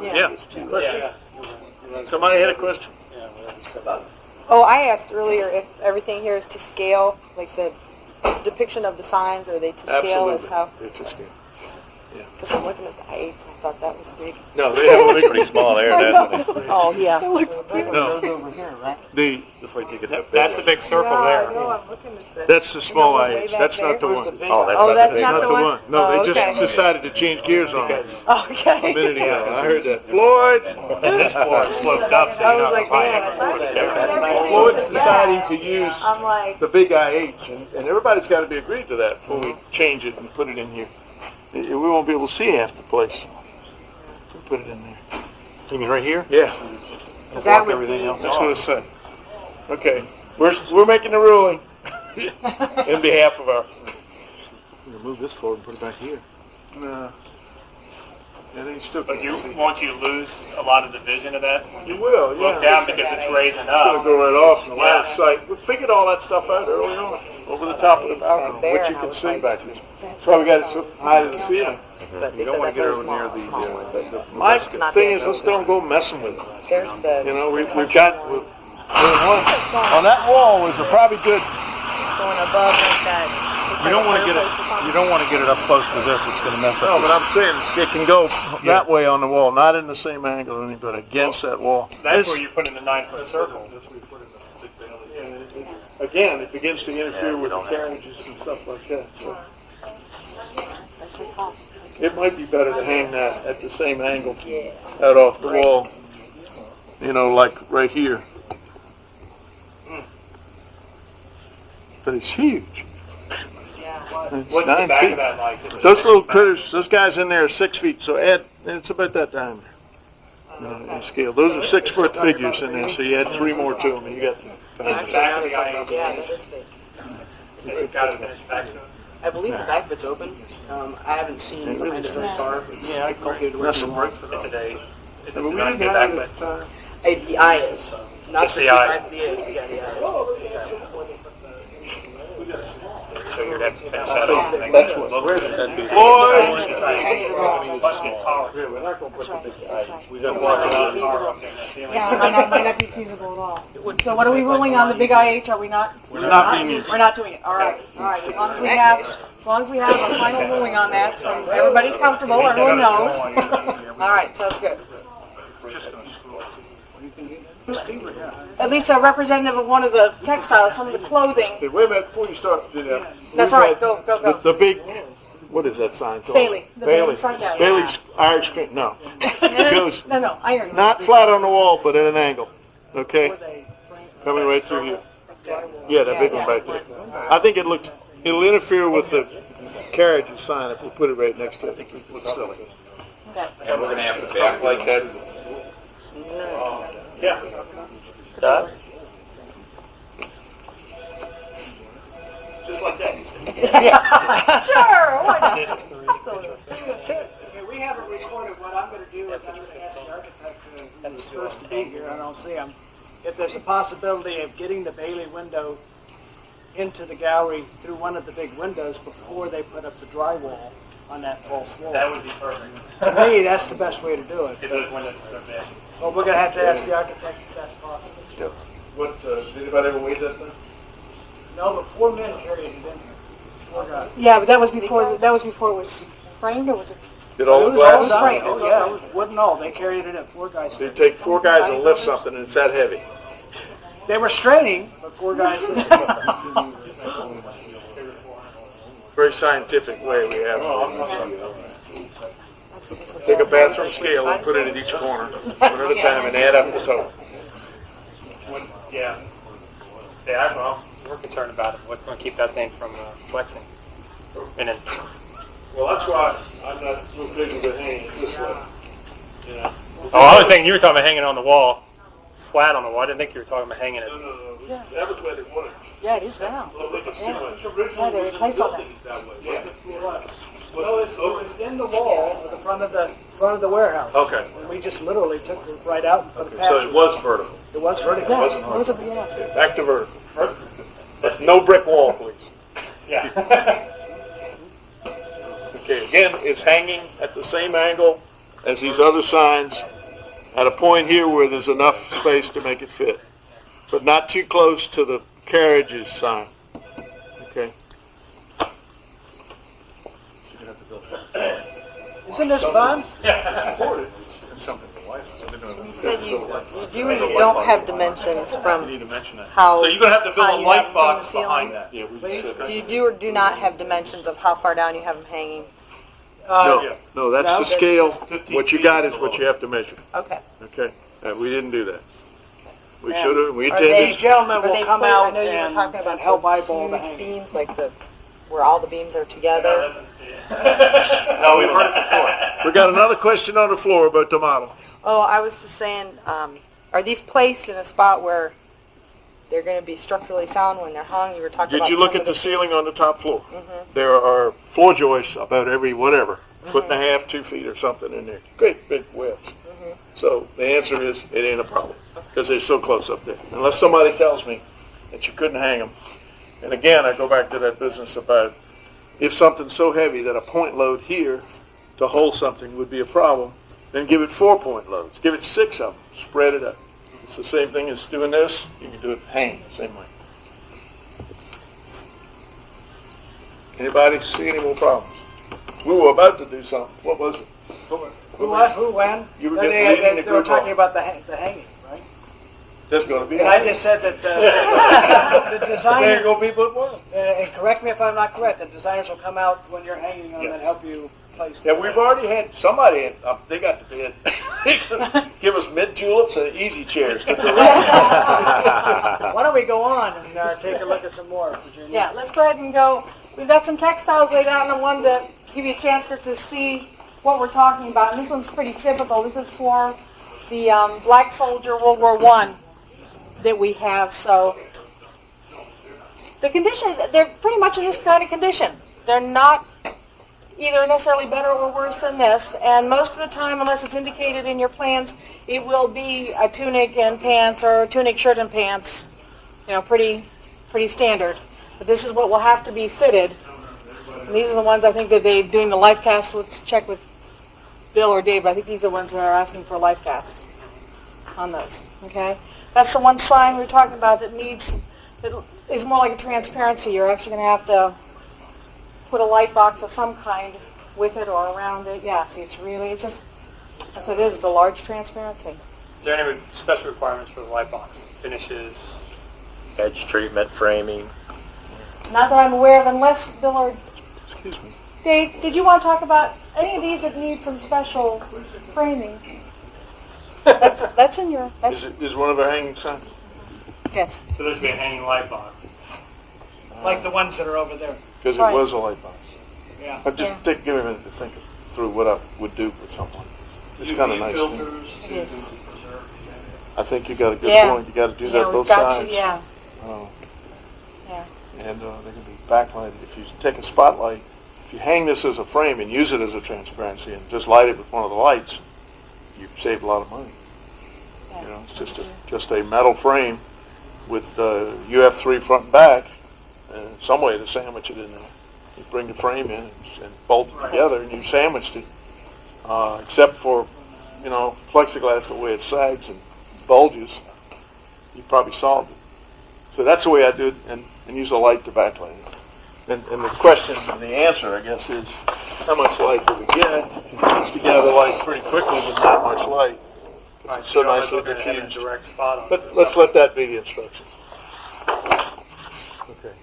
Yeah. Question? Somebody had a question? Oh, I asked earlier if everything here is to scale, like the depiction of the signs, are they to scale? Absolutely. As how? They're to scale. Because I'm looking at the IH, I thought that was big. No, they have a pretty small there. Oh, yeah. No. Over here, right? Just wait till you get that. That's the big circle Yeah, there. I know, I'm looking at this. That's the small way IH. back That's there? not the one. Oh, that's not That's the not the one. No, Oh, they just okay. decided to change gears on us a Okay. minute ago. I heard that. Floyd! And this floor is sloped up, so I you're was not like, going to man, Floyd's deciding to use I'm like, the big IH, and everybody's got to be agreed to that before we change it and put it in here. We won't be able to see half the place. We'll put it in there. You mean right here? Yeah, that would everything be, else that's what it said. Okay, we're making the ruling in behalf of our. Move this forward and put it back here. No. And then you still But can't see. won't you lose a lot of the vision of that? You will, yeah. Look down because it's raising It's going to up. go right off in the Yeah. last sight. We figured all that stuff out early on, over the top of the balcony, which you can see back there. That's why we got it so high to the ceiling. You don't want to get over near My thing is, let's don't go messing with it. There's the You know, we've got, on that wall was a probably good, going above like that. You don't want to get it. You don't want to get it up close to this. It's going to mess no, up. but I'm saying it can go that way on the wall, not in the same angle or anything, but against that wall. That's where you put in the 9-foot circle. Again, it begins to interfere with the carriages and stuff like that. So it might be better to hang that at the same angle out off the wall. You know, like right here. But it's huge. It's What's 9 the back feet. of that like? Those little critters, those guys in there are 6 feet, so add, it's about that diameter. In scale. Those are 6 foot figures in there, so you add 3 more to them, and you got Is the back of the IH? Yeah, that is big. It's got a finished back to it. I believe the back of it's open. I haven't seen behind it very far. Yeah, I complicated with That's a brick. It's a day. It's a But we design didn't good have back, it but at the time. The eye is. Not Just the the two eye. sides of the eye. Yeah, the eye. so you'd have to finish that off. and That's then what- look where's at that it. big- Or you could try to hang it around and bust it taller. Yeah, we're not going to put the big eye. We got one taller up there in that ceiling. Yeah, might not be feasible at all. So what are we ruling on the big IH? Are we not? We're not being used. We're not doing it. All right. As long as we have a final ruling on that, from everybody's comfortable, everyone knows. All right, sounds good. At least a representative of one of the textiles, some of the clothing. Okay, wait a minute, before you start, do that. That's all right. Go. The big, what is that sign called? Bailey. The Bailey sign, yeah. Bailey's Irish Cream, no. It goes No, iron. not flat on the wall, but at an angle, okay? Coming right through here. Yeah, that big one back there. I think it'll interfere with the carriages sign if we put it right next to it. I think it looks silly. Okay. And we're going to have the back like that. Yeah. Just like that, you said. Sure, why not? Okay, we haven't recorded. What I'm going to do is I'm going to ask the architect who's supposed to be here, I don't see him, if there's a possibility of getting the Bailey window into the gallery through one of the big windows before they put up the drywall on that false wall. That would be perfect. To me, that's the best way to do it. If those windows are so big. Well, we're going to have to ask the architect if that's possible. What, did anybody ever weigh that thing? No, but 4 men carried it in here. 4 guys. Yeah, but that was before it was framed, or was it? Did all the It was glass? done. framed. Oh, yeah, it was wood and all. They carried it in. 4 guys. So you take 4 guys and lift something and it's that heavy. They were straining, but 4 guys. Very scientific way we have. Take a bathroom scale and put it at each corner, one at a time, and add up the total. Yeah. Yeah, well, we're concerned about it. We're going to keep that thing from flexing. And then, Well, that's why I'm not real big with hanging this way. You know? oh, I was thinking you were talking about hanging on the wall, flat on the wall. I didn't think you were talking about hanging it. No. That was where they wanted it. Yeah, it is now. Well, they could see Yeah. it. Originally, they it was replaced all that. that way. Yeah. Well, it was in the wall at the front of the warehouse. Okay. And we just literally took it right out and put a patch. So it was vertical. It was vertical. Yeah, it was yeah. Back to vertical. But no brick wall, please. Yeah. Okay, again, it's hanging at the same angle as these other signs at a point here where there's enough space to make it fit, but not too close to the carriages sign. Okay. Isn't this fun? You said you do or you don't have dimensions from You need to mention that. how. So you're going to have to how build a you have light them box from the behind ceiling? that. Yeah, we just said Do you do or do not have dimensions of how far down you have them hanging? No, that's No, the that's scale. just- What you got is what you have to measure. Okay. Okay? We didn't do that. We should have, we These intended. gentlemen Are will they come clear? out I know you were and talking about help the eyeball the huge hanging. beams, like where all the beams are together. No, we've heard it before. We got another question on the floor about the model. Oh, I was just saying, are these placed in a spot where they're going to be structurally sound when they're hung? You were talking about. Did you look some at of the ceiling on the top floor? Mhm. There are floor joists about every whatever, foot and a half, 2 feet or something in there. Great big width. So the answer is it ain't a problem because they're so close up there. Unless somebody tells me that you couldn't hang them. And again, I go back to that business about if something's so heavy that a point load here to hold something would be a problem, then give it 4-point loads. Give it 6 of them. Spread it up. It's the same thing as doing this. You can do it hanging the same way. Anybody see any more problems? We were about to do something. What was it? Who, when? You were They- getting leading the they were group talking on. about the hanging, right? There's going to be And I just said that the there designer, go be but one. and correct me if I'm not correct, the designers will come out when you're hanging them and help you place Yeah, them. we've already had somebody, they got the bid. They could give us mid-tulips and easy chairs to direct. Why don't we go on and take a look at some more, Virginia? Yeah, let's go ahead and go. We've got some textiles laid out, and I wanted to give you a chance just to see what we're talking about. And this one's pretty typical. This is for the Black Soldier World War I that we have. So the condition, they're pretty much in this kind of condition. They're not either necessarily better or worse than this. And most of the time, unless it's indicated in your plans, it will be a tunic and pants or a tunic shirt and pants. You know, pretty standard. But this is what will have to be fitted. And these are the ones I think that they're doing the life casts. Let's check with Bill or Dave. I think these are the ones that are asking for life casts on those. Okay? That's the one sign we were talking about that is more like a transparency. You're actually going to have to put a light box of some kind with it or around it. Yeah, see, it's just, that's what it is, the large transparency. Is there any special requirements for the light box? Finishes? Edge treatment, framing. Not that I'm aware of, unless Bill or Excuse me. Dave, did you want to talk about any of these that need some special framing? That's in your... Is one of our hanging signs? Yes. So there's going to be a hanging light box. Like the ones that are over there. Because Right. it was a light box. Yeah. I just give me a minute to think through what I would do with something. It's kind of nice. Yes. I think you got a good Yeah. point. You got to do Yeah, that we've both got sides. to, yeah. Yeah. And they can be backlighted. If you take a spotlight, if you hang this as a frame and use it as a transparency and just light it with one of the lights, you save a lot of money. Yeah. You know, it's just a metal frame with UF3 front and back, and some way to sandwich it in there. You bring the frame in and bolt it together, and you sandwiched it. Except for, plexiglass, the way it sags and bulges, you probably solved it. So that's the way I do it, and use a light to backlight it. And the question, and the answer, I guess, is how much light do we get? It seems to gather light pretty quickly with not much light. It's so nicely diffused. Direct spot on But let's let that be the instruction. Okay.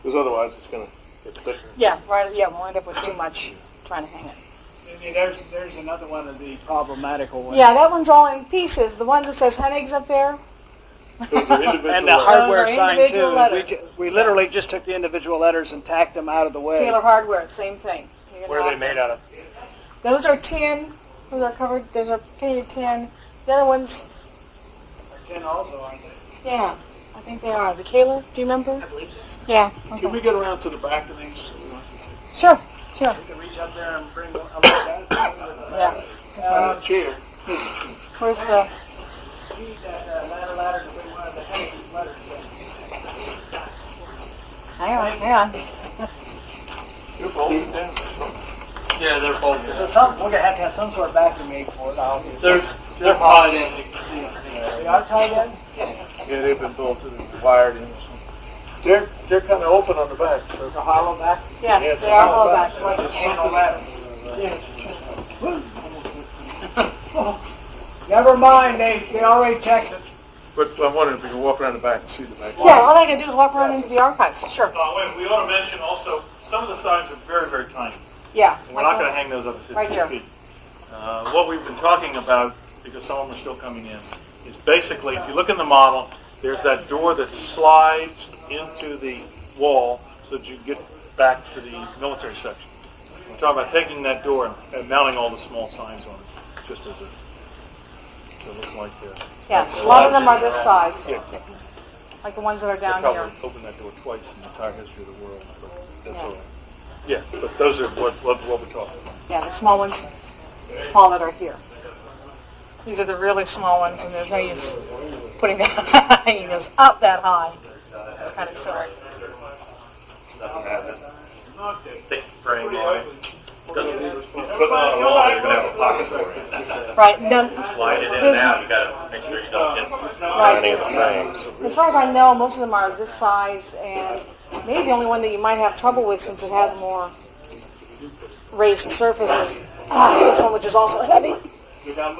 Because otherwise it's going to get thicker. Yeah, right. Yeah, we'll end up with too much trying to hang it. There's another one of the problematical ones. Yeah, that one's all in pieces. The one that says Hennigs up there. Those are individual And the letters. hardware Those are sign individual too. letters. We literally just took the individual letters and tacked them out of the way. Taylor Hardware, same thing. Where are they made out of? Those are tin. Those are covered. Those are painted tin. The other ones, Tin also, aren't they? yeah, I think they are. The Taylor, do you remember? I believe so. Yeah. Can Okay. we get around to the back of these? Sure. You can reach up there and bring a look at it. Yeah. Chair. Where's the? Need that ladder to bring one of the heavy letters in. Hang on. You're bolted down. Yeah, they're both. So we're gonna have to have some sort of backer made for it. Obviously. They're tied in. They are tied in. Yeah, they've been bolted and wired in. or something. They're kind of open on the back, so. The hollow back. Yeah, Yeah, it's they are a all back. back. Like It's Handle something- that. Never mind, they already checked it. But I'm wondering if we can walk around the back and see the back. Yeah, all I can do is walk around into the archives. Sure. Wait, we ought to mention also, some of the signs are very, very tiny. Yeah. We're not going to hang those up to Right 15 here. feet. What we've been talking about, because some of them are still coming in, is basically, if you look in the model, there's that door that slides into the wall so that you get back to the military section. We're talking about taking that door and mounting all the small signs on it, just as a, so it looks like Yeah, a lot of them are this size, Yeah, exactly. like the ones that are They down probably here. opened that door twice in the entire history of the world, but that's Yeah. all right. Yeah, but those are what we're talking about. Yeah, the small ones, Paul, that are here. These are the really small ones, and there's no use putting that hanging those up that high. It's kind of silly. Nothing has it. Thick frame on it. Because if you put it on a wall, you're going to have a pocket for it. Right. No, Slide it in and out. You got to make sure you don't hit any of the frames. as far as I know, most of them are this size, and maybe the only one that you might have trouble with, since it has more raised surfaces, this one, which is also heavy. You know,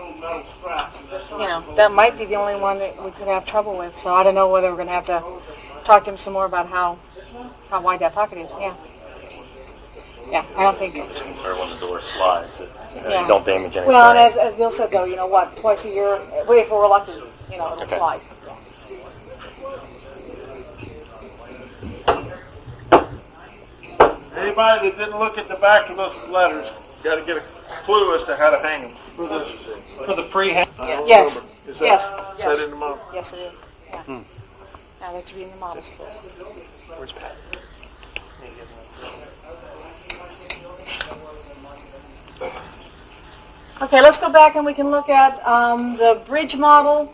that might be the only one that we could have trouble with. So I don't know whether we're going to have to talk to him some more about how wide that pocket is. Yeah. Yeah, I don't think. Or when the door slides, you Yeah. don't damage anything. Well, and as Bill said, though, you know what? Twice a year, if we're lucky, you know, it'll slide. Anybody that didn't look at the back of those letters got to get a clue as to how to hang them. For the pre-hang. Yes. Is that, Yes. is Yes. that in the model? Yes, it is. Yeah. Now that should be in the model school. Where's Pat? Okay, let's go back and we can look at the bridge model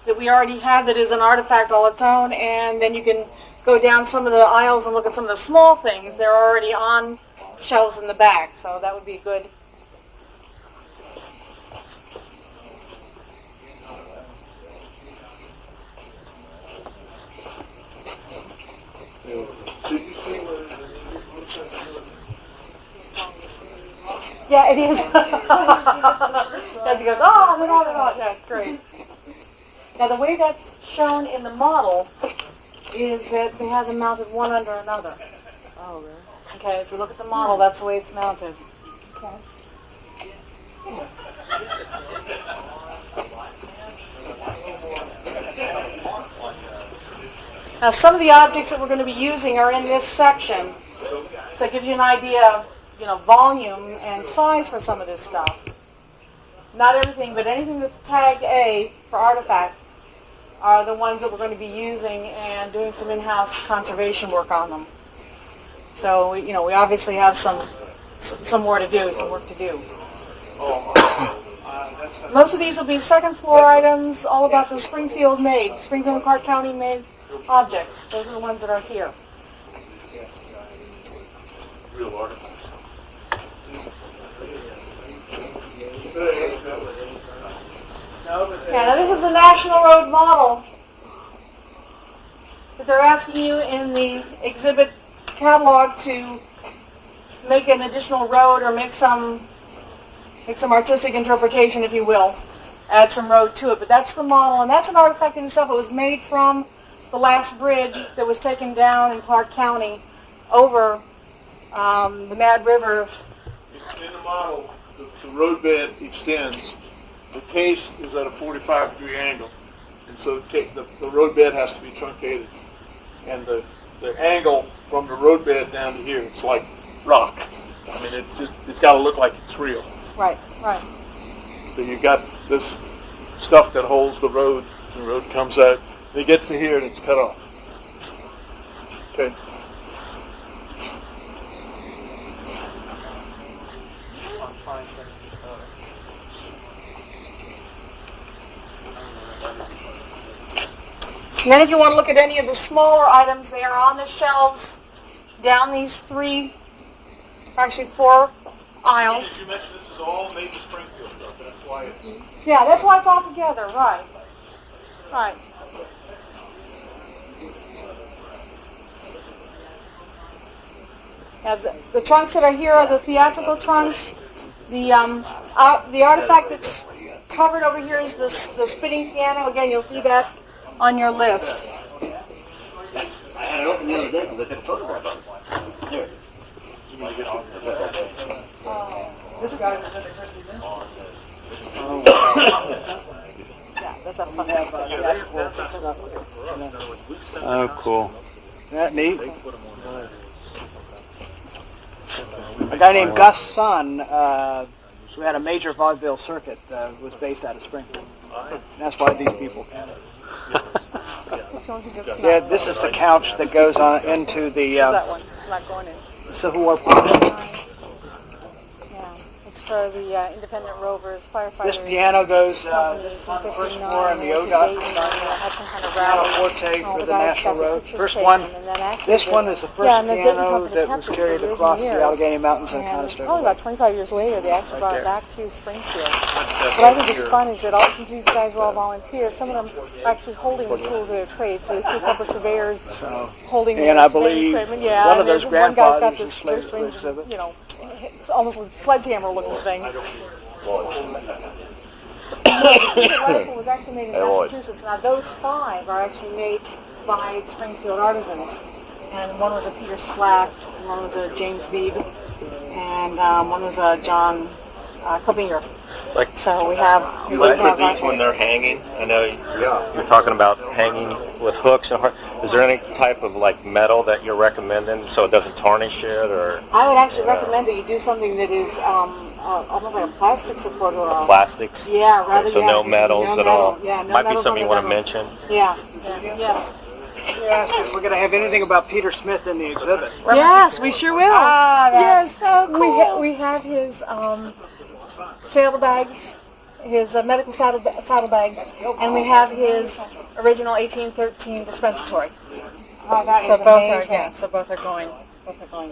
that we already have that is an artifact all its own, and then you can go down some of the aisles and look at some of the small things. They're already on shelves in the back, so that would be good. Yeah, it is. As he goes, oh, no. Yeah, great. Now, the way that's shown in the model is that they have them mounted one under another. Oh, really? Okay, if you look at the model, that's the way it's mounted. Okay. Now, some of the objects that we're going to be using are in this section, so it gives you an idea of, you know, volume and size for some of this stuff. Not everything, but anything that's tagged A for artifacts are the ones that we're going to be using and doing some in-house conservation work on them. So, you know, we obviously have some more to do, some work to do. Most of these will be second floor items, all about the Springfield and Clark County made objects. Those are the ones that are here. Real artifact. Yeah, now this is the National Road model that they're asking you in the exhibit catalog to make an additional road or make some artistic interpretation, if you will. Add some road to it. But that's the model, and that's an artifact in itself. It was made from the last bridge that was taken down in Clark County over the Mad River. In the model, the roadbed extends. The case is at a 45-degree angle, and so the roadbed has to be truncated. And the angle from the roadbed down to here, it's like rock. I mean, it's got to look like it's real. Right. So you've got this stuff that holds the road. The road comes out. It gets to here and it's cut off. Okay. And then if you want to look at any of the smaller items, they are on the shelves down these four aisles. You mentioned this is all made in Springfield stuff. That's why it's... Yeah, that's why it's all together, right. Right. Now the trunks that are here are the theatrical trunks. The artifact that's covered over here is the spinning piano. Again, you'll see that on your list. I had it open the other day because I took a photograph of it. Here. This guy was in the Christie Lynch. Yeah, that's a fun Oh, cool. Isn't that neat? A guy named Gus Sun, who had a major vaudeville circuit, was based out of Springfield. And that's why these people came. Yeah, this is the couch that goes on into the... that one. It's not going in. Civil War piano. Yeah, it's for the Independent Rovers firefighters. This piano goes on the first floor in the ODOT piano forte for the National Road. First one, this one is the first piano that was carried across the Allegheny Mountains in Conestoga. Probably about 25 years later, they actually brought it back to Springfield. What I think is fun is that all these guys were all volunteers. Some of them are actually holding the tools of their trade. So you see a couple of surveyors holding and I believe one of those grandfathers is slated for exhibit. You know, it's almost a sledgehammer-looking thing. The rifle was actually made in Massachusetts. Now, those 5 are actually made by Springfield artisans. And one was a Peter Slack, one was a James Beebe, and one was a John Kobinger. Like, so we have... You look for these when they're hanging? I know you're talking about hanging with hooks. And is there any type of like metal that you're recommending so it doesn't tarnish it? Or I would actually recommend that you do something that is almost like a plastic support. Or plastics? Yeah, rather so no metals at all? Yeah, no Might be metals something you want to mention? Yeah, yes. You asked if we're going to have anything about Peter Smith in the exhibit. Yes, we sure will. Yes, so cool. We have his saddlebags, his medical saddlebags, and we have his original 1813 dispensatory. Oh, that so is both amazing. are so both are going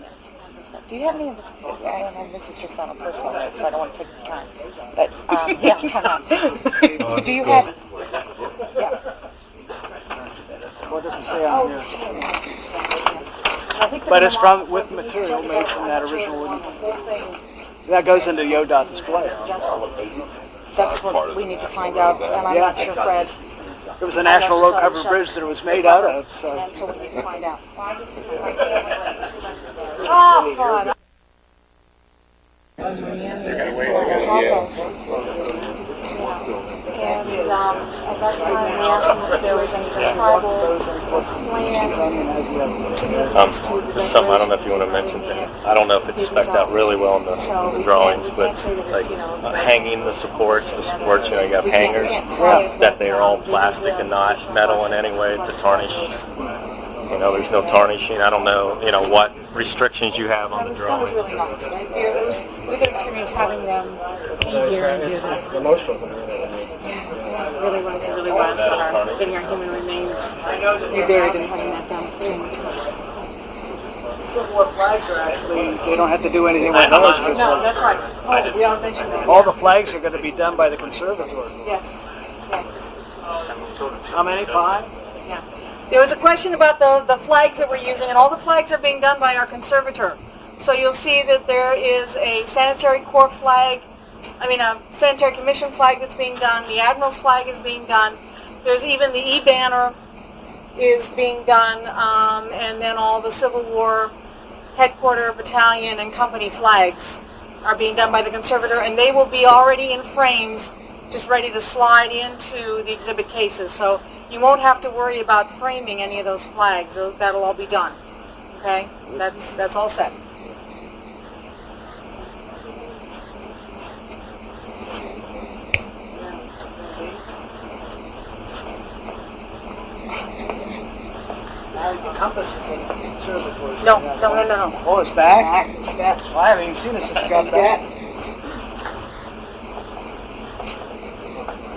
there. Do you have any of this? I don't know, this is just on a personal note, so I don't want to take the time. But yeah, time out. Do you have? Yeah. What does it say on here? But it's from with material made from that original wooden. That goes into the ODOT display. That's what we need to find out, and I'm not sure, Fred. It was a national road covered bridge that it was made out of. So. And so we need to find out. Oh, fun. And at that time we asked them if there was any tribal plan. Something I don't know if you want to mention. I don't know if it's spec'd out really well in the drawings, but like hanging the supports, you know, you have hangers that they are all plastic and not metal in any way to tarnish. You know, there's no tarnishing. I don't know, you know, what restrictions you have on the drawings. That was really nice. It was a good experience having them be here and do this. Really was, it really was. Getting our human remains reburied and having that done at the same time. Civil War flags are actually, they don't have to do anything with those. No, that's right. Oh, we don't mention that. All the flags are going to be done by the conservatory. Yes, yes. How many? 5? Yeah. There was a question about the flags that we're using, and all the flags are being done by our conservator. So you'll see that there is a sanitary corps flag, a sanitary commission flag that's being done. The admiral's flag is being done. There's even the E-banner is being done, and then all the Civil War headquarter, battalion, and company flags are being done by the conservator, and they will be already in frames, just ready to slide into the exhibit cases. So you won't have to worry about framing any of those flags. That'll all be done. Okay? That's all set. The compass is in the conservatory. No. Oh, it's back? Back. Well, I haven't even seen it since it got back.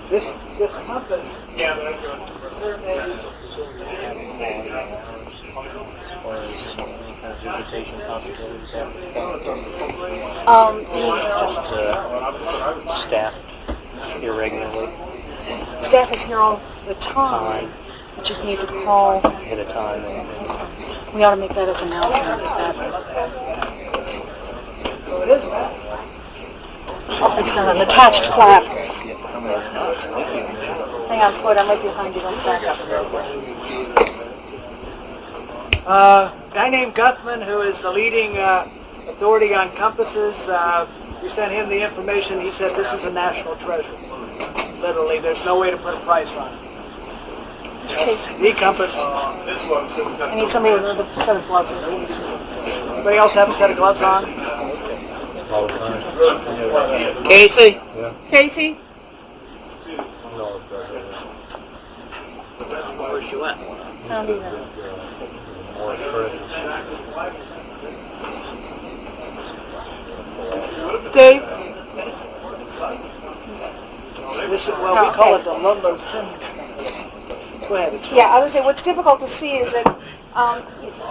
This compass. Yeah, but I'm going Staffed irregularly. Staff is here all the time. You just need to call Ahead of time. We ought to make that as an announcement. It's got an attached flap. Hang on, Floyd, I'm right behind you. Don't back up. A guy named Guthman, who is the leading authority on compasses, we sent him the information. He said this is a national treasure. Literally, there's no way to put a price on it. The compass. I need somebody with a set of gloves. Anybody else have a set of gloves on? Casey? Yeah. Casey? Where's she went? I don't either. Dave? Well, we call it the Ludlow Simmons. Go ahead. Yeah, I would say what's difficult to see is that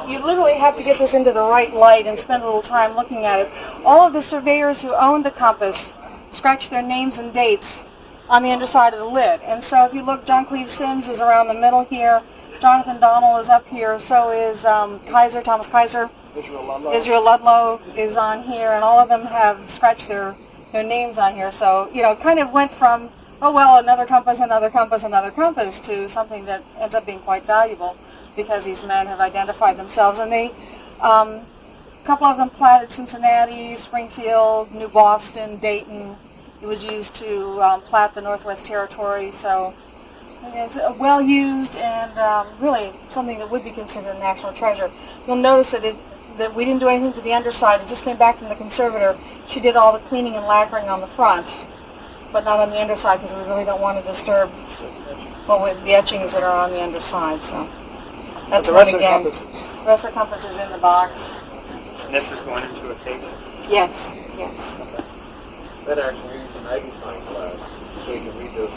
you literally have to get this into the right light and spend a little time looking at it. All of the surveyors who owned the compass scratched their names and dates on the underside of the lid. And so if you look, John Cleve Sims is around the middle here. Jonathan Donnell is up here. So is Thomas Kaiser. Israel Ludlow is on here. And all of them have scratched their names on here. So, it kind of went from, oh, well, another compass, to something that ends up being quite valuable because these men have identified themselves. And they, a couple of them platted Cincinnati, Springfield, New Boston, Dayton. It was used to plat the Northwest Territory. So it's well used and really something that would be considered a national treasure. You'll notice that we didn't do anything to the underside. It just came back from the conservator. She did all the cleaning and lacquering on the front, but not on the underside because we really don't want to disturb the etchings that are on the underside. So that's the one rest again. of the compass. The rest of the compass is in the box. And this is going into a case. Yes. That actually needs a magnifying glass so you can read those.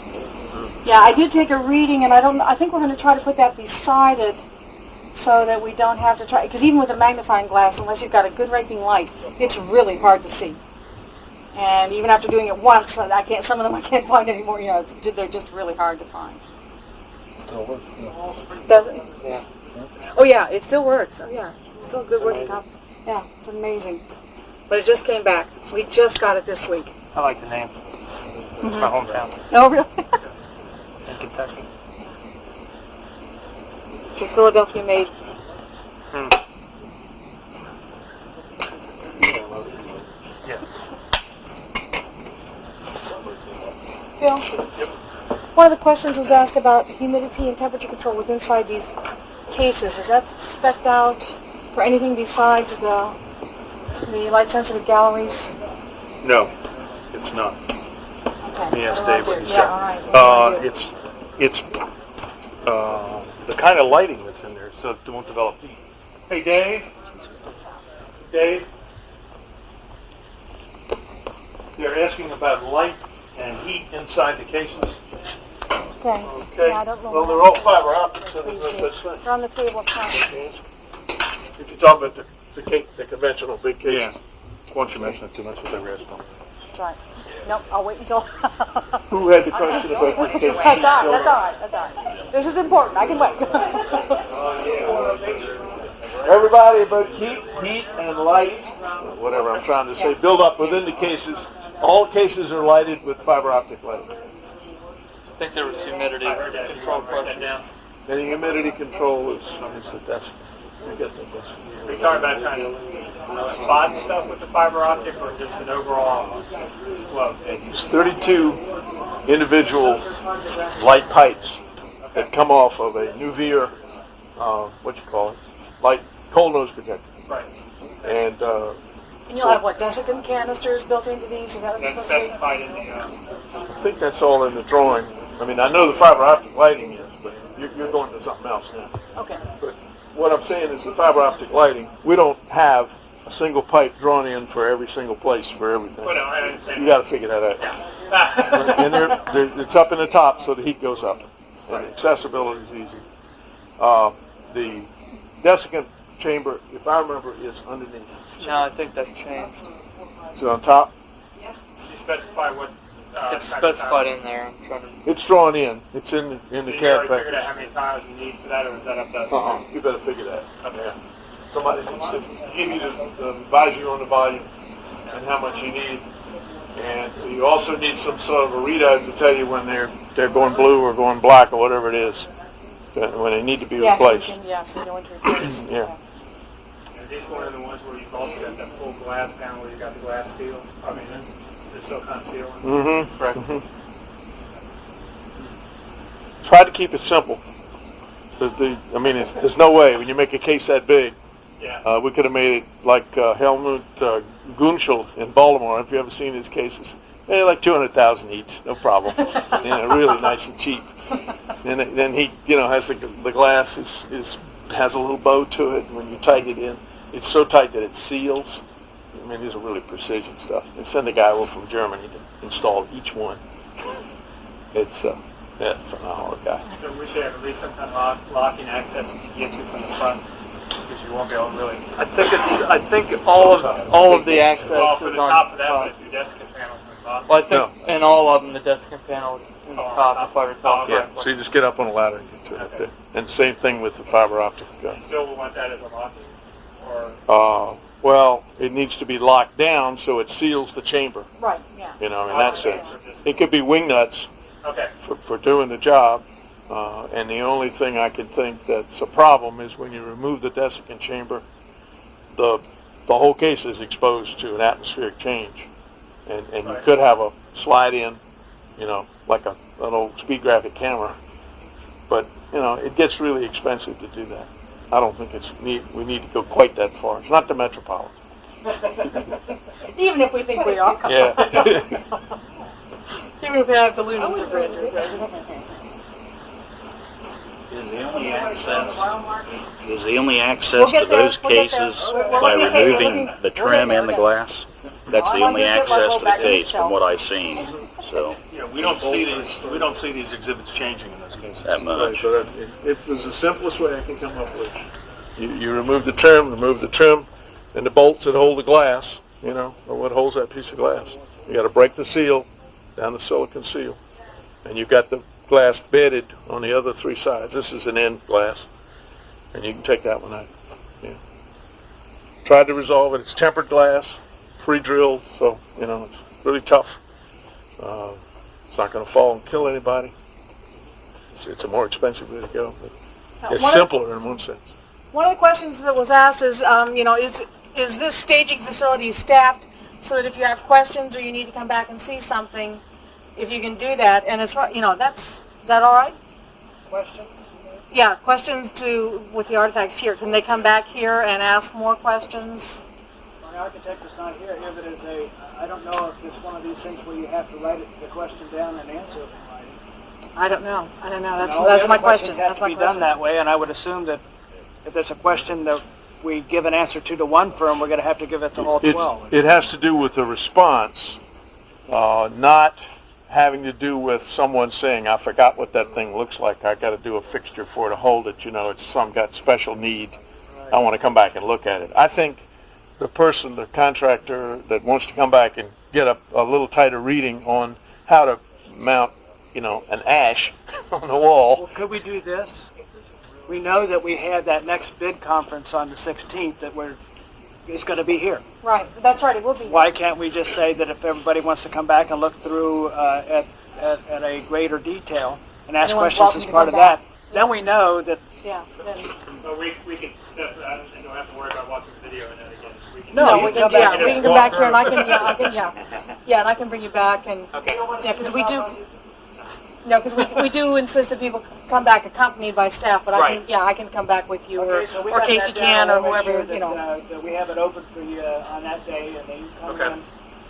Yeah, I did take a reading, and I think we're going to try to put that beside it so that we don't have to try, because even with a magnifying glass, unless you've got a good raking light, it's really hard to see. And even after doing it once, some of them I can't find anymore. They're just really hard to find. Still works. Does it? Yeah. Oh yeah, it still works. Oh yeah, still a good working compass. Yeah, it's amazing. But it just came back. We just got it this week. I like the name. It's my hometown Oh really? in Kentucky. It's a Philadelphia made. Yeah. Bill? One of the questions was asked about humidity and temperature control with inside these cases. Is that spec'd out for anything besides the light-sensitive galleries? No, it's not. Okay. Let me ask Dave what he's Yeah, got. all right. It's the kind of lighting that's in there, so it won't develop heat. Hey, Dave, they're asking about light and heat inside the cases. Okay. Okay. Yeah, I don't know Well, why. they're all fiber optics, so there's no Please do. such thing. They're on the table up front. If you talk about the conventional big cases, once you mention it to them, that's what they were asking. That's right. Nope, I'll wait until... Who had the question about big cases? That's all right. This is important. I can wait. Everybody about heat and light, whatever I'm trying to say, build up within the cases. All cases are lighted with fiber optic light. I think there was humidity control question. And the humidity control is that's. I guess that's. Are you talking about trying to spot stuff with the fiber optic or just an overall flow? It's 32 individual light pipes that come off of a Nuvier, light cold nose projector. Right. And you'll have, desiccant canisters built into these? Is that what it's That's supposed to be? specified in the... I think that's all in the drawing. I mean, I know the fiber optic lighting is, but you're going to something else now. Okay. But what I'm saying is the fiber optic lighting, we don't have a single pipe drawn in for every single place for everything. Well, no, I understand. You got to figure that out. And it's up in the top, so the heat goes up. And accessibility is easy. The desiccant chamber, if I remember, is underneath. No, I think that changed. Is it on top? You specify what... It's specified in there. I'm trying to... It's drawn in. It's in the So you CAD already figured out package. how many tiles you need for that, or is that up to us? You better figure that. Okay. Somebody needs to give you the advise you on the volume and how much you need. And you also need some sort of a readout to tell you when they're going blue or going black or whatever it is, when they need to be replaced. Yes, we know when to replace. Yeah. Are these one of the ones where you've also got that full glass panel where you've got the glass seal? I mean, the silicone seal? Mm-hmm. Correct. Mm-hmm. Try to keep it simple. There's no way when you make a case that big. Yeah. We could have made it like Helmut Gunschel in Baltimore. If you ever seen his cases, they're like 200,000 each, no problem. Really nice and cheap. And then he, has the glass has a little bow to it. And when you tighten it in, it's so tight that it seals. I mean, these are really precision stuff. And send a guy over from Germany to install each one. It's from a hard guy. So we should have at least some kind of locking access we can get to from the front, because you won't be able to really. I think all of the access Well, for is the on top of that, top. but if your deskit panel's on the bottom. Well, I think in all of them, the deskit panel is on the top, if I recall Yeah, correctly. so you just get up on a ladder and get to it up there. And same thing with the fiber optic gun. You still want that as a locking, or Well, it needs to be locked down so it seals the chamber. Right, yeah. You know, in that sense. It could be wing nuts okay. for doing the job. And the only thing I can think that's a problem is when you remove the desiccant chamber, the whole case is exposed to an atmospheric change. And you could have a slide in, you know, like an old speed graphic camera. But, you know, it gets really expensive to do that. I don't think we need to go quite that far. It's not the Metropolitan. Even if we think we are. Yeah. Even if we have delusions of grandeur. Is the only access to those cases by removing the trim and the glass? That's the only access to the case from what I've seen. So Yeah, we don't see these exhibits changing in those cases. That much. Right, but it was the simplest way I can come up with. You remove the trim, and the bolts that hold the glass, you know, or what holds that piece of glass. You got to break the seal, down the silicon seal, and you've got the glass bedded on the other three sides. This is an end glass, and you can take that one out. Yeah. Tried to resolve it. It's tempered glass, pre-drilled, so, you know, it's really tough. It's not going to fall and kill anybody. It's a more expensive way to go, but it's simpler in one sense. One of the questions that was asked is, you know, is this staging facility staffed so that if you have questions or you need to come back and see something, if you can do that, and it's, you know, is that all right? Questions? Yeah, questions with the artifacts here. Can they come back here and ask more questions? Well, the architect is not here. Here, that is I don't know if it's one of these things where you have to write the question down and answer it in writing. I don't know. No, That's the my other question. questions have to be done that way, and I would assume that if there's a question that we give an answer to one firm, we're going to have to give it to all 12. It has to do with the response, not having to do with someone saying, I forgot what that thing looks like. I got to do a fixture for it to hold it. You know, it's got special need. I want to come back and look at it. I think the person, the contractor that wants to come back and get a little tighter reading on how to mount, you know, an ash on the wall. Well, could we do this? We know that we have that next bid conference on the 16th that it's going to be here. Right, that's right, it will be. Why can't we just say that if everybody wants to come back and look through at a greater detail and ask Everyone's questions welcome as to part come of back. that, then we know that. Yeah. But we can step that and don't have to worry about watching the video and then again. We can We can come back here and I can bring you back and, yeah, because we do. No, because we do insist that people come back accompanied by staff, but I can come back with you, Okay, so we or got Casey that down. can, or We'll make whoever, sure you know. that we have it open for you on that day, and then you can come in.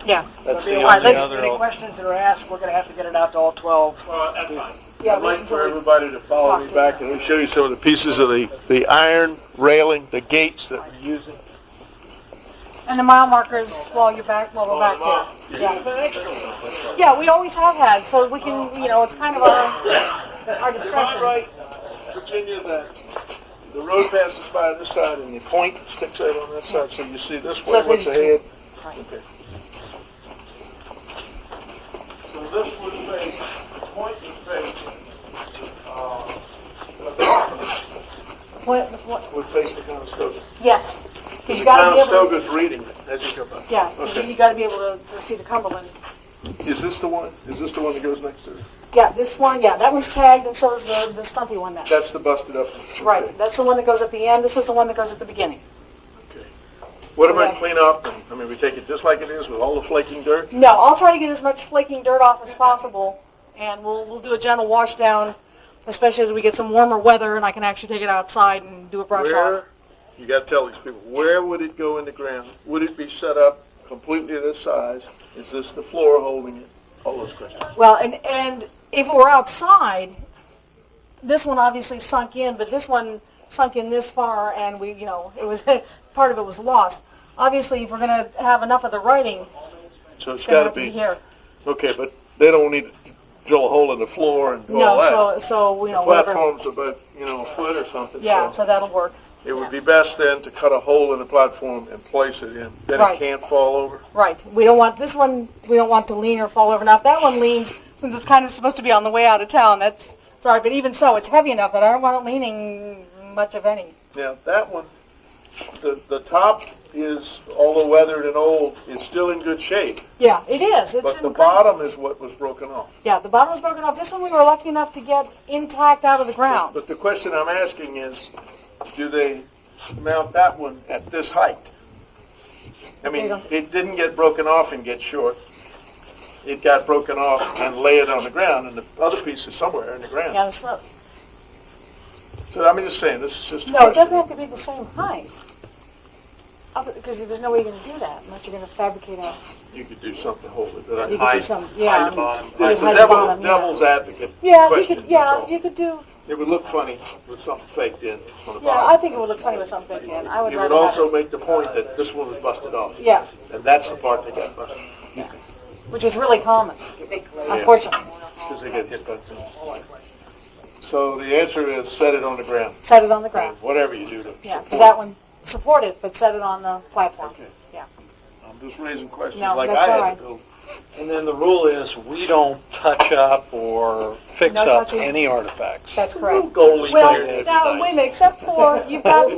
Yeah. That's Any the only other. any questions that are asked, we're going to have to get it out to all 12. Well, that's fine. Yeah, I'd like for everybody to follow me back and let me show you some of the pieces of the iron railing, the gates that we're using. And the mile markers while we're back here. Yeah. Yeah, we always have had, so we can, you know, it's kind of our discretion. Right, Virginia, the road passes by this side and the point sticks out on that side, so you see this way what's ahead. Okay. So this would face, the point would face, would face the Conestoga. Yes. Because The you got to be able to. Conestoga's reading it as you come up. Yeah, because you got to be able to see the Cumberland. Is this the one? Is this the one that goes next to it? Yeah, this one, that one's tagged, and so is the stumpy one there. That's the busted up one. Right, that's the one that goes at the end. This is the one that goes at the beginning. Okay. What about clean up? I mean, we take it just like it is with all the flaking dirt? No, I'll try to get as much flaking dirt off as possible, and we'll do a gentle wash down, especially as we get some warmer weather, and I can actually take it outside and do a brush off. You got to tell these people, where would it go in the ground? Would it be set up completely this size? Is this the floor holding it? All those questions. Well, and if it were outside, this one obviously sunk in, but this one sunk in this far, and it was part of it was lost. obviously, if we're going to have enough of the writing, So it's it's going got to to have to be be, here. okay, but they don't need to drill a hole in the floor and do all No, that. so you know, The whatever. platform's about, a foot or something. Yeah, so so that'll work. it would be best then to cut a hole in the platform and place it in. Then Right. it can't fall over. Right. We don't want this one. We don't want to lean or fall over. Now, if that one leans, since it's kind of supposed to be on the way out of town, that's sorry. But even so, it's heavy enough that I don't want it leaning much of any. Now, that one, the top is, although weathered and old, it's still in good shape. Yeah, it is. It's But in the good- bottom is what was broken off. Yeah, the bottom was broken off. This one we were lucky enough to get intact out of the ground. But the question I'm asking is, do they mount that one at this height? I mean, it didn't get broken off and get short. It got broken off and laid on the ground, and the other piece is somewhere in the ground. Yeah, the slope. So I'm just saying, this is just a No, it question. doesn't have to be the same height. Because there's no way you're going to do that unless you're going to fabricate a. You could do something to hold it. But You could do some. Yeah. It's a Hide the bottom, yeah. devil's advocate Yeah, you question. could. Yeah, that's all. you could do. It would look funny with something faked in on the Yeah, bottom. I think it would look funny with something in. I would It rather would have also it. make the point that this one was busted off. Yeah, And that's the part that got busted. which is really common, unfortunately. Because they get hit by things. So the answer is set it on the ground. Set it on the ground. Whatever you do to Yeah, support for that one, support it, but set it on the platform. Okay. Yeah. I'm just raising questions No, like that's I all had right. to build. And then the rule is we don't touch up or fix No up touching. any artifacts. That's correct. Goalie Well, player now, wait a minute, except for, you've got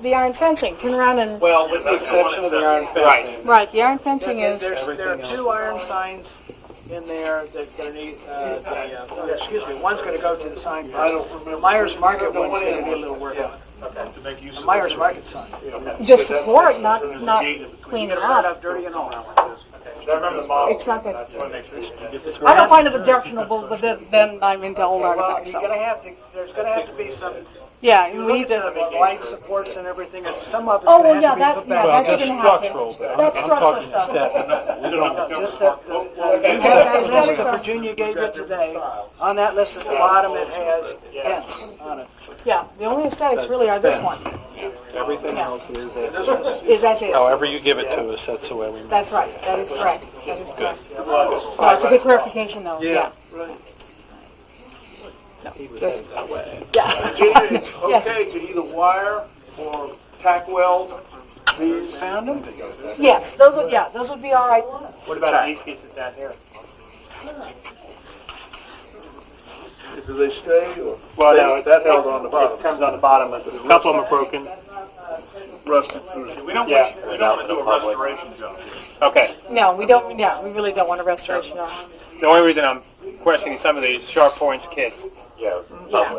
the iron fencing. Turn around and, Well, with the exception of the iron fencing. right, the iron fencing is, There are two iron signs in there that are going to need, one's going to go to the sign. I don't remember. Myers Market one's going to need a little work on. To make use The of Myers it. Market sign. just support, not clean it Burn up. up dirty and all. I remember the model. It's not good. It's I don't find it objectionable, but then I'm into old Well, artifacts, you're so. going to have to, there's going to have to be some, Yeah, you we look need at to, the light supports and everything, and some of it's oh, going well, to yeah, have to be that, put yeah, back. that you're gonna have structural, to. but That's I'm structural talking stuff. aesthetic. We don't have to Just that, you have that list that Virginia gave you today. On that list at the bottom, it has fence on it. Yeah, the only aesthetics really are this one, Everything Yeah. else is as is as is. however you give it to us, that's the way we make it. That's right, that is correct, that is correct. No, it's a good clarification though, yeah. Right. Good. Yeah. Virginia, it's Yes. okay to either wire or tack weld these. Found them? Yes, those would be all right. What about these pieces down here? Do they stay or? Well, no, that held on the It bottom, comes on the bottom, but a couple of them are broken. rusted through. We don't want to do a restoration job. Okay. No, we don't, yeah, we really don't want a restoration on. The only reason I'm questioning some of these sharp points kits. Yeah, yeah.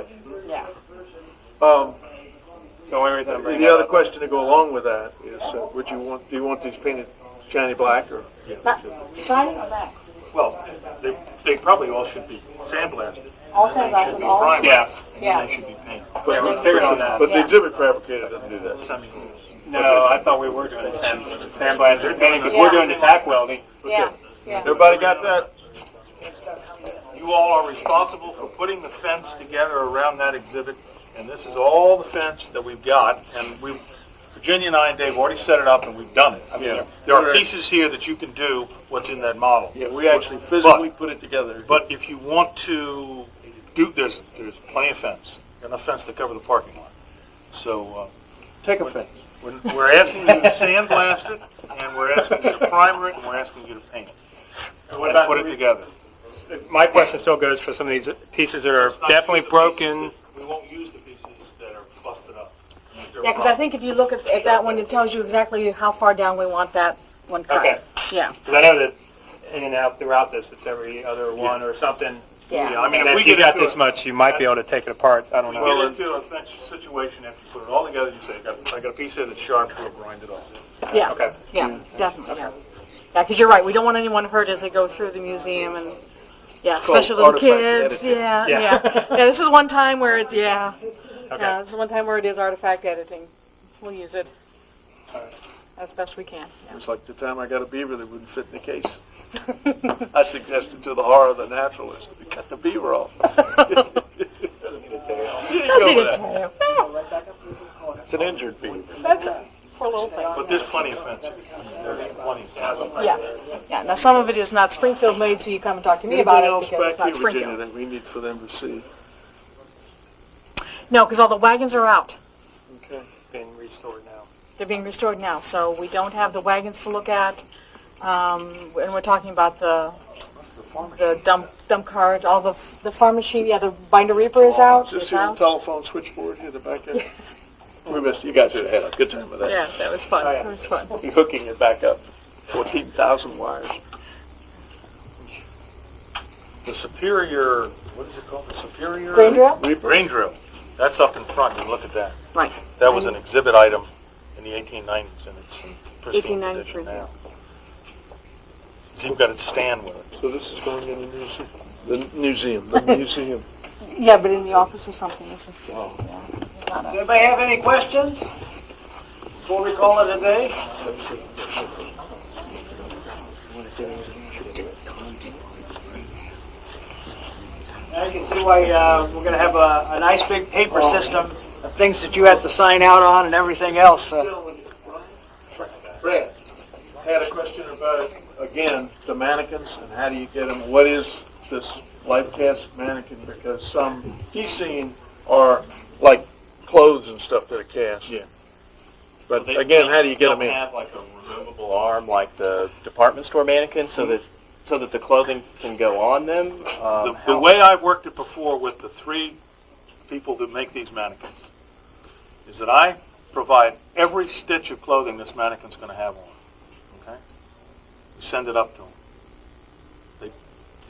It's the only reason I'm bringing The that other up. question to go along with that is, do you want these painted shiny black or? Not shiny or black? Well, they probably all should be sandblasted. All sandblasted, all? Primed. Yeah. Yeah. They should be painted. Yeah, we figured on that. But the exhibit fabricator doesn't do that. No, I thought we were doing a sandblaster painting because we're doing the tack welding. Yeah, yeah. Everybody got that? You all are responsible for putting the fence together around that exhibit, and this is all the fence that we've got, and Virginia and I and Dave already set it up, and we've done it. I mean, Yeah. there are pieces here that you can do what's in that model. Yeah, we actually physically put it together. But if you want to do, there's plenty of fence, enough fence to cover the parking lot. So Take a fence. we're asking you to sandblast it, and we're asking you to primer it, and we're asking you to paint it. What And about put it together. My question still goes for some of these pieces that are definitely broken. We won't use the pieces that are busted up. Yeah, because I think if you look at that one, it tells you exactly how far down we want that one cut. Okay. Yeah. Because I know that in and out throughout this, it's every other one or something. Yeah. I mean, And if we if you get got into this much, you might be able to take it apart. I don't know. Well, into a fence situation, after you put it all together, you say, I got a piece here that's sharp, we'll grind it off. Yeah. Okay. Yeah, definitely, yeah. Yeah, because you're right, we don't want anyone hurt as they go through the museum and, yeah, called especially little artifact kids. editing. Yeah, Yeah. yeah. Yeah, this is one time where it's, yeah. Okay. Yeah, this is one time where it is artifact editing. We'll use it as best we can. Yeah. It's like the time I got a beaver that wouldn't fit in the case. I suggested to the horror of the naturalist, we cut the beaver off. You didn't go with that. It's an injured beaver. That's it. poor little thing. But there's plenty of fencing. There's plenty of fencing. Yeah. Now some of it is not Springfield made, so you come and talk to me about it because it's not Virginia, Springfield. that we need for them to see? No, because all the wagons are out. Okay. Being restored now. They're being restored now, so we don't have the wagons to look at. And we're talking about the dump cart, all the farm machine. Yeah, the binder reaper is out. Is this It's your out. telephone switchboard here in the back there? We missed, you guys should have had a good time with that. Yeah, that was fun. That was fun. You're hooking it back up. 14,000 wires. The Superior, what is it called? The Superior? Grain drill? Grain drill. That's up in front. You look at that. Right. That was an exhibit item in the 1890s, and it's in pristine 1893. condition now. So you've got its stand with it. So this is going in the museum. The museum. Yeah, but in the office or something. This is, it's not Does a... anybody have any questions before we call it a day? Now you can see why we're going to have a nice big paper system of things that you have to sign out on and everything else. Brad, I had a question about, again, the mannequins and how do you get them? What is this life cast mannequin? Because some he's seen are like clothes and stuff that are cast. Yeah. But again, how do you get them in? They have like a removable arm like the department store mannequin so that the clothing can go on them. The way I've worked it before with the 3 people that make these mannequins is that I provide every stitch of clothing this mannequin's going to have on. Okay? We send it up to them.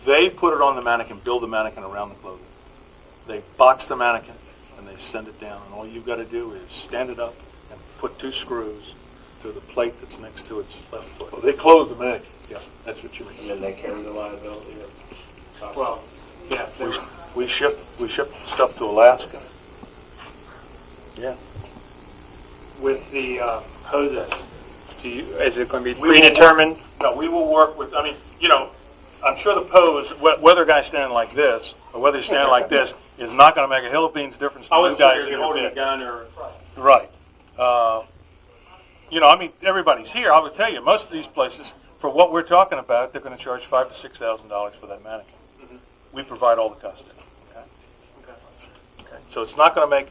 They put it on the mannequin, build the mannequin around the clothing. They box the mannequin and they send it down. And all you've got to do is stand it up and put 2 screws through the plate that's next to its left foot. Well, they close the mannequin. Yeah, that's what you mean. And then they carry the liability of Well, yeah, we ship stuff to Alaska. Yeah. With the hoses, is it going to be predetermined? No, we will work with, I mean, I'm sure the pose, whether a guy's standing like this or whether he's standing like this, is not going to make a hill of beans difference to you guys. You're holding a gun or... Right. I mean, everybody's here. I would tell you, most of these places, for what we're talking about, they're going to charge $5,000 to $6,000 for that mannequin. Mm-hmm. We provide all the costume. Okay. So it's not going to make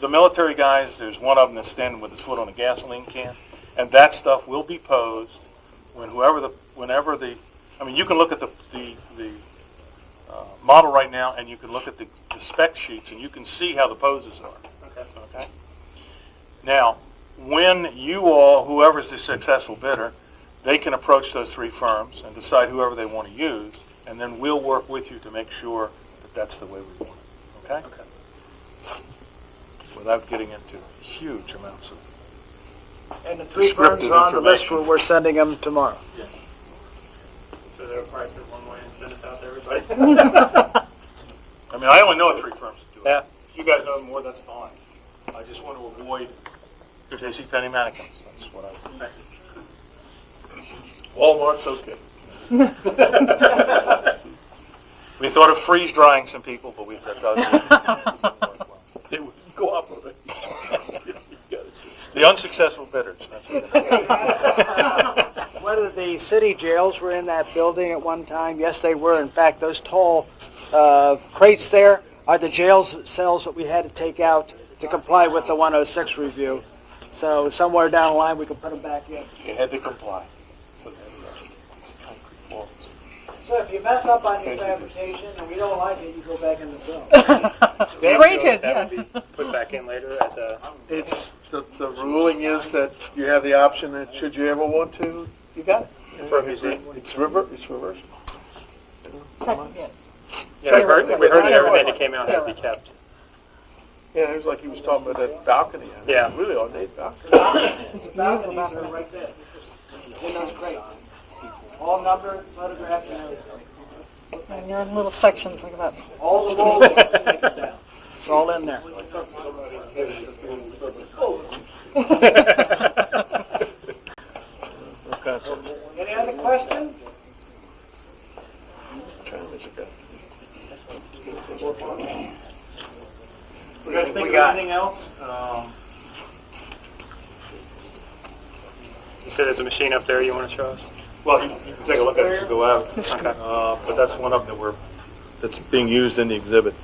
the military guys. There's one of them that's standing with his foot on a gasoline can, and that stuff will be posed whenever the. I mean, you can look at the model right now, and you can look at the spec sheets, and you can see how the poses are. Okay. Now, when you all, whoever's the successful bidder, they can approach those 3 firms and decide whoever they want to use, and then we'll work with you to make sure that that's the way we want it. Okay? Without getting into huge amounts of And the 3 firms are on the list where we're sending them tomorrow. Yeah. So they'll price it one way and send it out to everybody? I mean, I only know 3 firms that do it. Yeah. If you guys know more, that's fine. I just want to avoid JCPenney mannequins. That's what I think. Walmart's okay. We thought of freeze drying some people, but we said They wouldn't cooperate. the unsuccessful bidders. That's what Whether the city jails were in that building at one time, yes, they were. In fact, those tall crates there are the jail cells that we had to take out to comply with the 106 review. So somewhere down the line, we could put them back in. you had to comply. So if you mess up on your fabrication and we don't like it, you go back in the cell. Granted, That would be put back in later as a... It's the ruling is that you have the option that should you ever want to, you got it. For a museum. It's reversible. Yeah, we heard that everything that came out had to be kept. Yeah, it was like he was talking about that balcony. I mean, Yeah. really ornate balcony. The balconies are right there, in those crates. All numbered, photographed, and everything. And you're in little sections like that. All the walls, it's all in there. Any other questions? You guys think of anything else? said there's a machine up there you want to show us? Well, you can take a look at it as you go out. But that's one of them that's being used in the exhibit.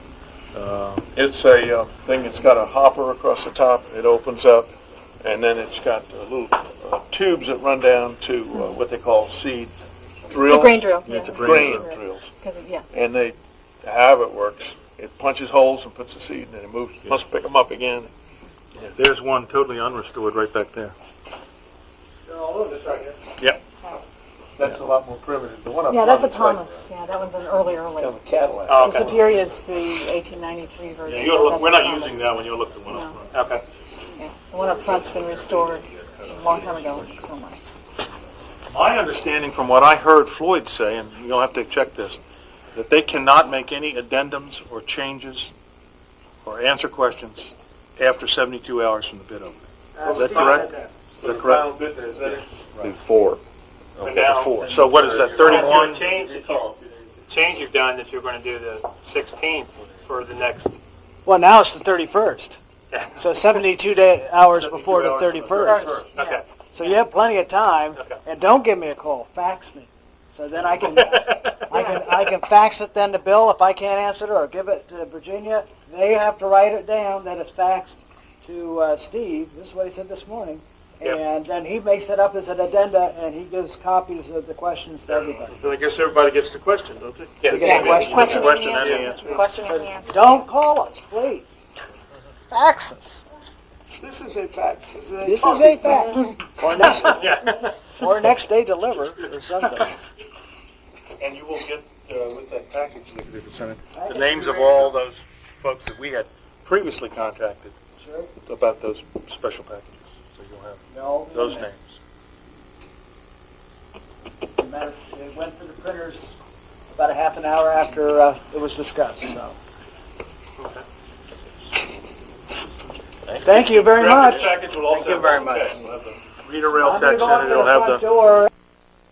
It's a thing that's got a hopper across the top. It opens up, and then it's got little tubes that run down to what they call seed drills. It's a grain drill. It's a grain drills. And however it works, it punches holes and puts the seed in, and it moves. Must pick them up again. Yeah, there's one totally unrestored right back there. All of this right here. Yep. That's a lot more primitive. The one up Yeah, that's a front is Thomas. Yeah, that one's an early. Cadillac. Oh, The Superior is the 1893 version. Yeah, we're not using that one. You'll look at the one up front. Okay. Yeah, the one up front's been restored a long time ago. So nice. My understanding from what I heard Floyd say, and you'll have to check this, that they cannot make any addendums or changes or answer questions after 72 hours from the bid opening. Is that correct? Is that correct? Before. Okay, before. So what is that, 31? Change you've done that you're going to do the 16th for the next. Well, now it's the 31st. So 72 hours before the 31st. Okay. So you have plenty of time, and don't give me a call. Fax me, so then I can I can fax it then to Bill if I can't answer it, or give it to Virginia. They have to write it down that it's faxed to Steve. This is what he said this morning, and then he makes it up as an addenda, and he gives copies of the questions to everybody. So I guess everybody gets the question, don't they? You get the question. Question and the answer. Question and the answer. Don't call us, please. Fax us. This is a fax. This is a fax. Or next day deliver or something. And you will get with that package the names of all those folks that we had previously contacted about those special packages. So you'll have those names. It went to the printers about a half an hour after it was discussed. So. Thank you very much. Thank you very much. Reader rail I'm text going in it. to It'll the have front the door.